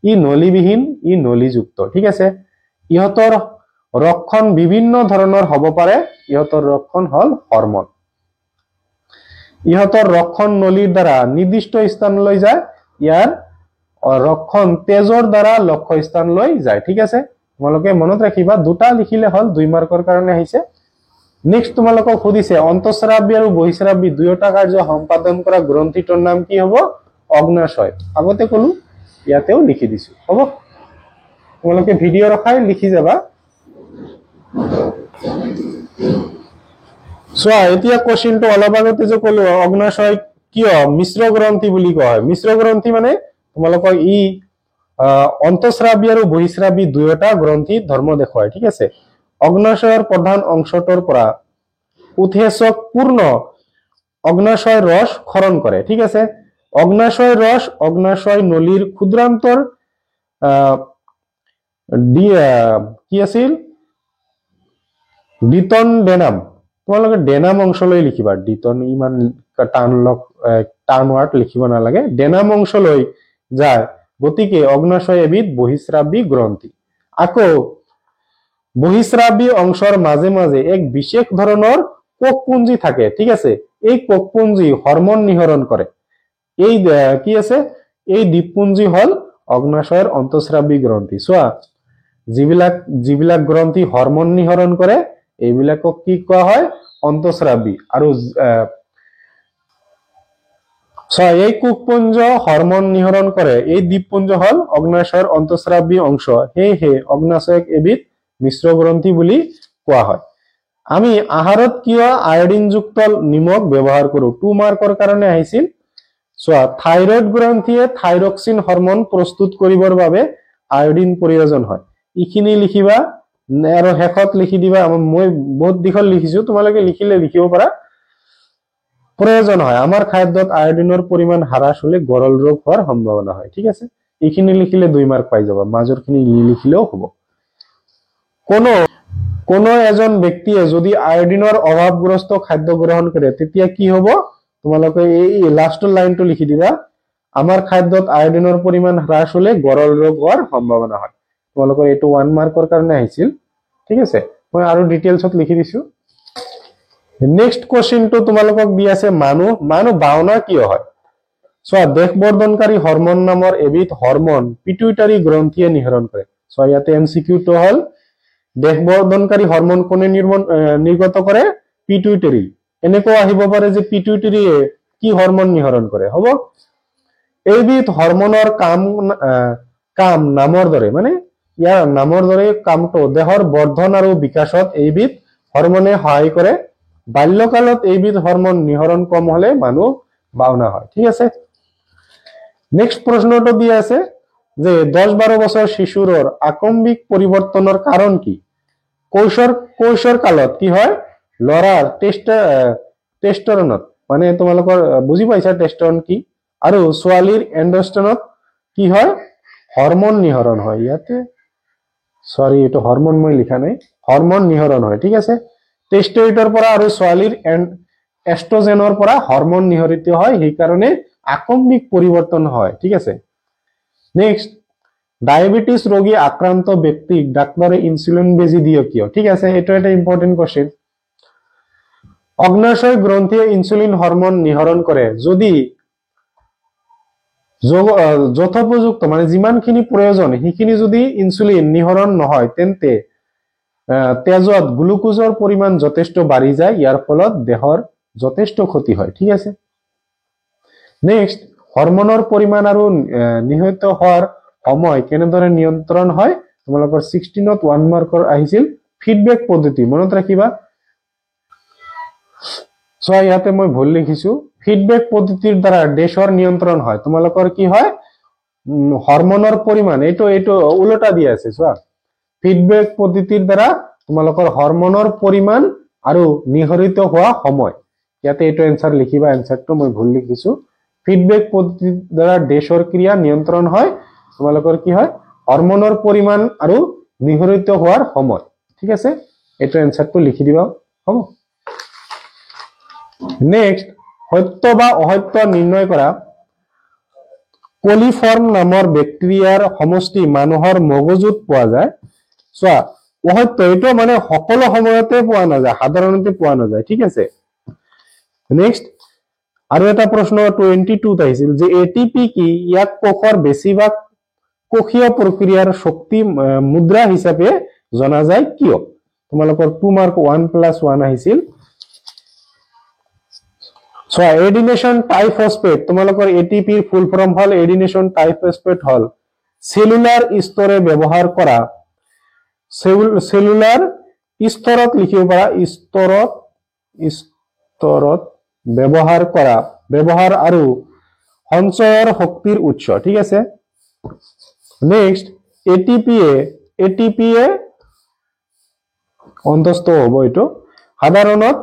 ই নলীবিহীন, ই নলীযুক্ত, ঠিক আছে? ইহঁতৰ ৰক্ষণ বিভিন্ন ধৰণৰ হ'ব পাৰে। ইহঁতৰ ৰক্ষণ হল হৰমন। ইহঁতৰ ৰক্ষণ নলীৰ দ্বাৰা নিৰ্দিষ্ট স্থানলৈ যায়, ইয়াৰ ৰক্ষণ তেজৰ দ্বাৰা লক্ষ্য স্থানলৈ যায়, ঠিক আছে? তোমালোকে মনত ৰাখিবা, 2টা লিখিলে হল, 2 মাৰ্কৰ কাৰণে আহিছে। নেক্সট তোমালোকক সুধিছে অন্তঃস্ৰাৱী আৰু বহিঃস্ৰাৱী দুয়োটা কাৰ্য সম্পাদন কৰা গ্ৰন্থিটোৰ নাম কি হ'ব? অগ্নাশয়। আগতে কলো, ইয়াতেও লিখি দিছো, হ'ব? তোমালোকে ভিডিঅ ৰখাই লিখি যাবা। এতিয়া কোশ্চেনটো অলপ আগতে যে কলো অগ্নাশয় কিয় মিশ্ৰ গ্ৰন্থি বুলি কোৱা হয়? মিশ্ৰ গ্ৰন্থি মানে তোমালোকৰ ই অন্তঃস্ৰাৱী আৰু বহিঃস্ৰাৱী দুয়োটা গ্ৰন্থি ধৰ্ম দেখুৱায়, ঠিক আছে? অগ্নাশয়ৰ প্ৰধান অংশটোৰ পৰা উৎসেচক পূৰ্ণ অগ্নাশয় ৰস ক্ষৰণ কৰে, ঠিক আছে? অগ্নাশয় ৰস অগ্নাশয় নলীৰ ক্ষুদ্ৰান্তৰ কি আছিল? ডিটন ডেনাম। তোমালোকে ডেনাম অংশলৈ লিখিবা। ডিটন ইমান টান ৱাৰ্ড লিখিব নালাগে, ডেনাম অংশলৈ যায়। গতিকে অগ্নাশয় এবিধ বহিঃস্ৰাৱী গ্ৰন্থি। আকৌ বহিঃস্ৰাৱী অংশৰ মাজে মাজে এক বিশেষ ধৰণৰ কোষপুঞ্জি থাকে, ঠিক আছে? এই কোষপুঞ্জি হৰমন নিহৰণ কৰে। এই কি আছে? এই দ্বীপপুঞ্জি হল অগ্নাশয়ৰ অন্তঃস্ৰাৱী গ্ৰন্থি। চোৱা, যিবিলাক গ্ৰন্থি হৰমন নিহৰণ কৰে এইবিলাকক কি কোৱা হয়? অন্তঃস্ৰাৱী। আৰু এই কোষপুঞ্জ হৰমন নিহৰণ কৰে এই দ্বীপপুঞ্জ হল অগ্নাশয়ৰ অন্তঃস্ৰাৱী অংশ। সেয়েহে অগ্নাশয়ক এবিধ মিশ্ৰ গ্ৰন্থি বুলি কোৱা হয়। আমি আহাৰত কিয় আয়োডিনযুক্ত নিমখ ব্যৱহাৰ কৰো? 2 মাৰ্কৰ কাৰণে আহিছিল। চোৱা, থাইৰয়েড গ্ৰন্থিয়ে থাইৰক্সিন হৰমন প্ৰস্তুত কৰিবৰ বাবে আয়োডিন প্ৰয়োজন হয়। এইখিনি লিখিবা আৰু শেষত লিখি দিবা। মই বহুত দীঘল লিখিছো, তোমালোকে লিখিলে লিখিব পাৰা। প্ৰয়োজন হয়, আমাৰ খাদ্যত আয়োডিনৰ পৰিমাণ হ্ৰাস হলে গৰল ৰোগ হোৱাৰ সম্ভাৱনা হয়। ঠিক আছে, এইখিনি লিখিলে 2 মাৰ্ক পাই যাবা। মাজৰখিনি লিখিলেও হ'ব। কোনো এজন ব্যক্তিয়ে যদি আয়োডিনৰ অভাৱগ্ৰস্ত খাদ্য গ্ৰহণ কৰে তেতিয়া কি হ'ব? তোমালোকে এই লাষ্টৰ লাইনটো লিখি দিবা। আমাৰ খাদ্যত আয়োডিনৰ পৰিমাণ হ্ৰাস হলে গৰল ৰোগ হোৱাৰ সম্ভাৱনা হয়। তোমালোকৰ এইটো 1 মাৰ্কৰ কাৰণে আহিছিল। ঠিক আছে, মই আৰু ডিটেইলছত লিখি দিছো। নেক্সট কোশ্চেনটো তোমালোকক দি আছে মানুহ বাওনা কিয় হয়? চোৱা, দেশবৰ্ধনকাৰী হৰমন নামৰ এবিধ হৰমন পিটুইটাৰী গ্ৰন্থিয়ে নিহৰণ কৰে। চোৱা, ইয়াতে এমসিকিউটো হল দেশবৰ্ধনকাৰী হৰমন কোনে নিৰ্গত কৰে? পিটুইটাৰী। এনেকৈ আহিব পাৰে যে পিটুইটাৰীয়ে কি হৰমন নিহৰণ কৰে? হ'ব, এইবিধ হৰমনৰ কাম নামৰ দৰে, মানে ইয়াৰ নামৰ দৰে কামটো দেহৰ বৰ্ধন আৰু বিকাশত এইবিধ হৰমনে সহায় কৰে। বাল্যকালত এইবিধ হৰমন নিহৰণ কম হলে মানুহ বাওনা হয়। ঠিক আছে, নেক্সট প্ৰশ্নটো দি আছে যে 10-12 বছৰ শিশুৰৰ আকম্বিক পৰিৱৰ্তনৰ কাৰণ কি? কৈশোৰ কালত কি হয়? লৰাৰ টেষ্টৰনত, মানে তোমালোকৰ বুজি পাইছা টেষ্টৰন কি? আৰু ছোৱালীৰ এন্ডোষ্ট্ৰনত কি হয়? হৰমন নিহৰণ হয়। ইয়াতে সৰি, এইটো হৰমন মই লিখা নাই, হৰমন নিহৰণ হয়। ঠিক আছে, টেষ্টৰেটৰ পৰা আৰু ছোৱালীৰ এষ্ট্ৰজেনৰ পৰা হৰমন নিহৰিত হয়, সেইকাৰণে আকম্বিক পৰিৱৰ্তন হয়। ঠিক আছে, নেক্সট, ডায়াবেটিস ৰোগী আক্ৰান্ত ব্যক্তিক ডাক্তৰে ইনসুলিন বেজি দিয়ে কিয়? ঠিক আছে, এইটো এটা ইম্পৰ্টেন্ট কোশ্চেন। অগ্নাশয় গ্ৰন্থিয়ে ইনসুলিন হৰমন নিহৰণ কৰে যদি যথোপযুক্ত, মানে যিমানখিনি প্ৰয়োজন সেইখিনি যদি ইনসুলিন নিহৰণ নহয় তেন্তে তেজত গ্লুকোজৰ পৰিমাণ যথেষ্ট বাঢ়ি যায়। ইয়াৰ ফলত দেহৰ যথেষ্ট ক্ষতি হয়। ঠিক আছে, নেক্সট, হৰমনৰ পৰিমাণ আৰু নিহত হোৱাৰ সময় কেনেদৰে নিয়ন্ত্ৰণ হয়? তোমালোকৰ 16ত 1 মাৰ্কৰ আহিছিল। ফিডবেক পদ্ধতি মনত ৰাখিবা। চোৱা, ইয়াতে মই ভুল লিখিছো। ফিডবেক পদ্ধতিৰ দ্বাৰা দেশৰ নিয়ন্ত্ৰণ হয়। তোমালোকৰ কি হয়? হৰমনৰ পৰিমাণ, এইটো উল্টা দি আছে। চোৱা, ফিডবেক পদ্ধতিৰ দ্বাৰা তোমালোকৰ হৰমনৰ পৰিমাণ আৰু নিহৰিত হোৱা সময়, ইয়াতে এইটো এনসাৰ লিখিবা। এনসাৰটো মই ভুল লিখিছো। ফিডবেক পদ্ধতিৰ দ্বাৰা দেশৰ ক্ৰিয়া নিয়ন্ত্ৰণ হয়। তোমালোকৰ কি হয়? হৰমনৰ পৰিমাণ আৰু নিহৰিত হোৱাৰ সময়। ঠিক আছে, এইটো এনসাৰটো লিখি দিবা। হ'ব, নেক্সট, সত্য বা অসত্য নিৰ্ণয় কৰা। কলিফৰ্ম নামৰ বেক্টেৰিয়াৰ সমষ্টি মানুহৰ মগজুত পোৱা যায়। চোৱা, অসত্য, এইটো মানে সকলো সময়তে পোৱা নাযায়, সাধাৰণতে পোৱা নাযায়। ঠিক আছে, নেক্সট, আৰু এটা প্ৰশ্ন 22ত আহিছিল যে এটিপি কি? ইয়াক কোষৰ বেছিভাগ কোষীয় প্ৰক্ৰিয়াৰ শক্তি মুদ্ৰা হিচাপে জনা যায় কিয়? তোমালোকৰ 2 মাৰ্ক 1+1 আহিছিল। চোৱা, এডিনেশন টাইফসফেট, তোমালোকৰ এটিপিৰ ফুল ফৰ্ম হল এডিনেশন টাইফসফেট হল সেলুলাৰ স্তৰে ব্যৱহাৰ কৰা, সেলুলাৰ স্তৰত লিখিব পাৰা, স্তৰত ব্যৱহাৰ আৰু সঞ্চয়ৰ শক্তিৰ উৎস। ঠিক আছে, নেক্সট, এটিপিয়ে অন্তস্থ হ'ব। এইটো সাধাৰণত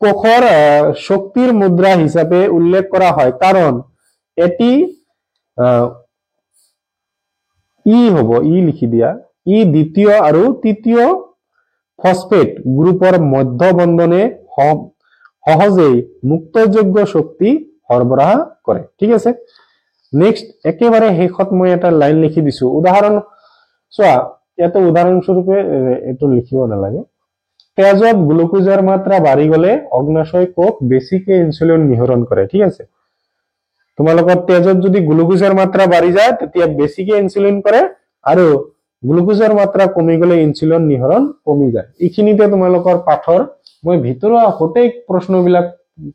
কোষৰ শক্তিৰ মুদ্ৰা হিচাপে উল্লেখ কৰা হয় কাৰণ এটি হ'ব, লিখি দিয়া, দ্বিতীয় আৰু তৃতীয় ফসফেট গ্ৰুপৰ মধ্য বন্ধনে সহজেই মুক্তযোগ্য শক্তি সৰবৰাহ কৰে। ঠিক আছে, নেক্সট, একেবাৰে শেষত মই এটা লাইন লিখি দিছো, উদাহৰণ। চোৱা, ইয়াতে উদাহৰণস্বৰূপে এইটো লিখিব নালাগে। তেজত গ্লুকোজৰ মাত্ৰা বাঢ়ি গলে অগ্নাশয় কোষ বেছিকে ইনসুলিন নিহৰণ কৰে। ঠিক আছে, তোমালোকৰ তেজত যদি গ্লুকোজৰ মাত্ৰা বাঢ়ি যায় তেতিয়া বেছিকে ইনসুলিন কৰে আৰু গ্লুকোজৰ মাত্ৰা কমি গলে ইনসুলিন নিহৰণ কমি যায় এইখিনিতে তোমালোকৰ পাঠৰ মই ভিতৰুৱা সঠিক প্ৰশ্নবিলাক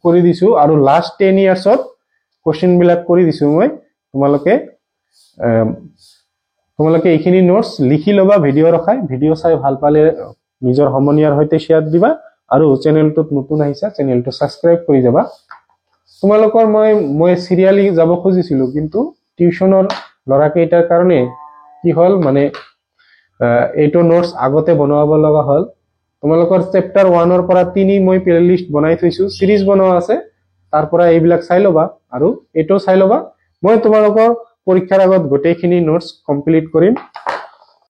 কৰি দিছো আৰু লাষ্ট 10 ইয়াৰ্সত কোশ্চেন বিলাক কৰি দিছো মই তোমালোকে এইখিনি নোটস লিখি লবা ভিডিও ৰখাই ভিডিও চাই ভাল পালে নিজৰ সমনীয়াৰ সৈতে শেয়াৰ দিবা আৰু চেনেলটোত নতুন আহিছা চেনেলটো সাবস্ক্ৰাইব কৰি যাবা তোমালোকৰ মই সিৰিয়ালি যাব খুজিছিলো কিন্তু টিউশনৰ লৰাকেইটাৰ কাৰণে কি হল মানে এইটো নোটস আগতে বনাব লগা হল তোমালোকৰ চেপ্টাৰ 1 ৰ পৰা 3 মই প্লেলিষ্ট বনাই থৈছো সিৰিজ বনোৱা আছে তাৰ পৰা এইবিলাক চাই লবা আৰু এটো চাই লবা মই তোমালোকৰ পৰীক্ষাৰ আগত গোটেইখিনি নোটস কমপ্লিট কৰিম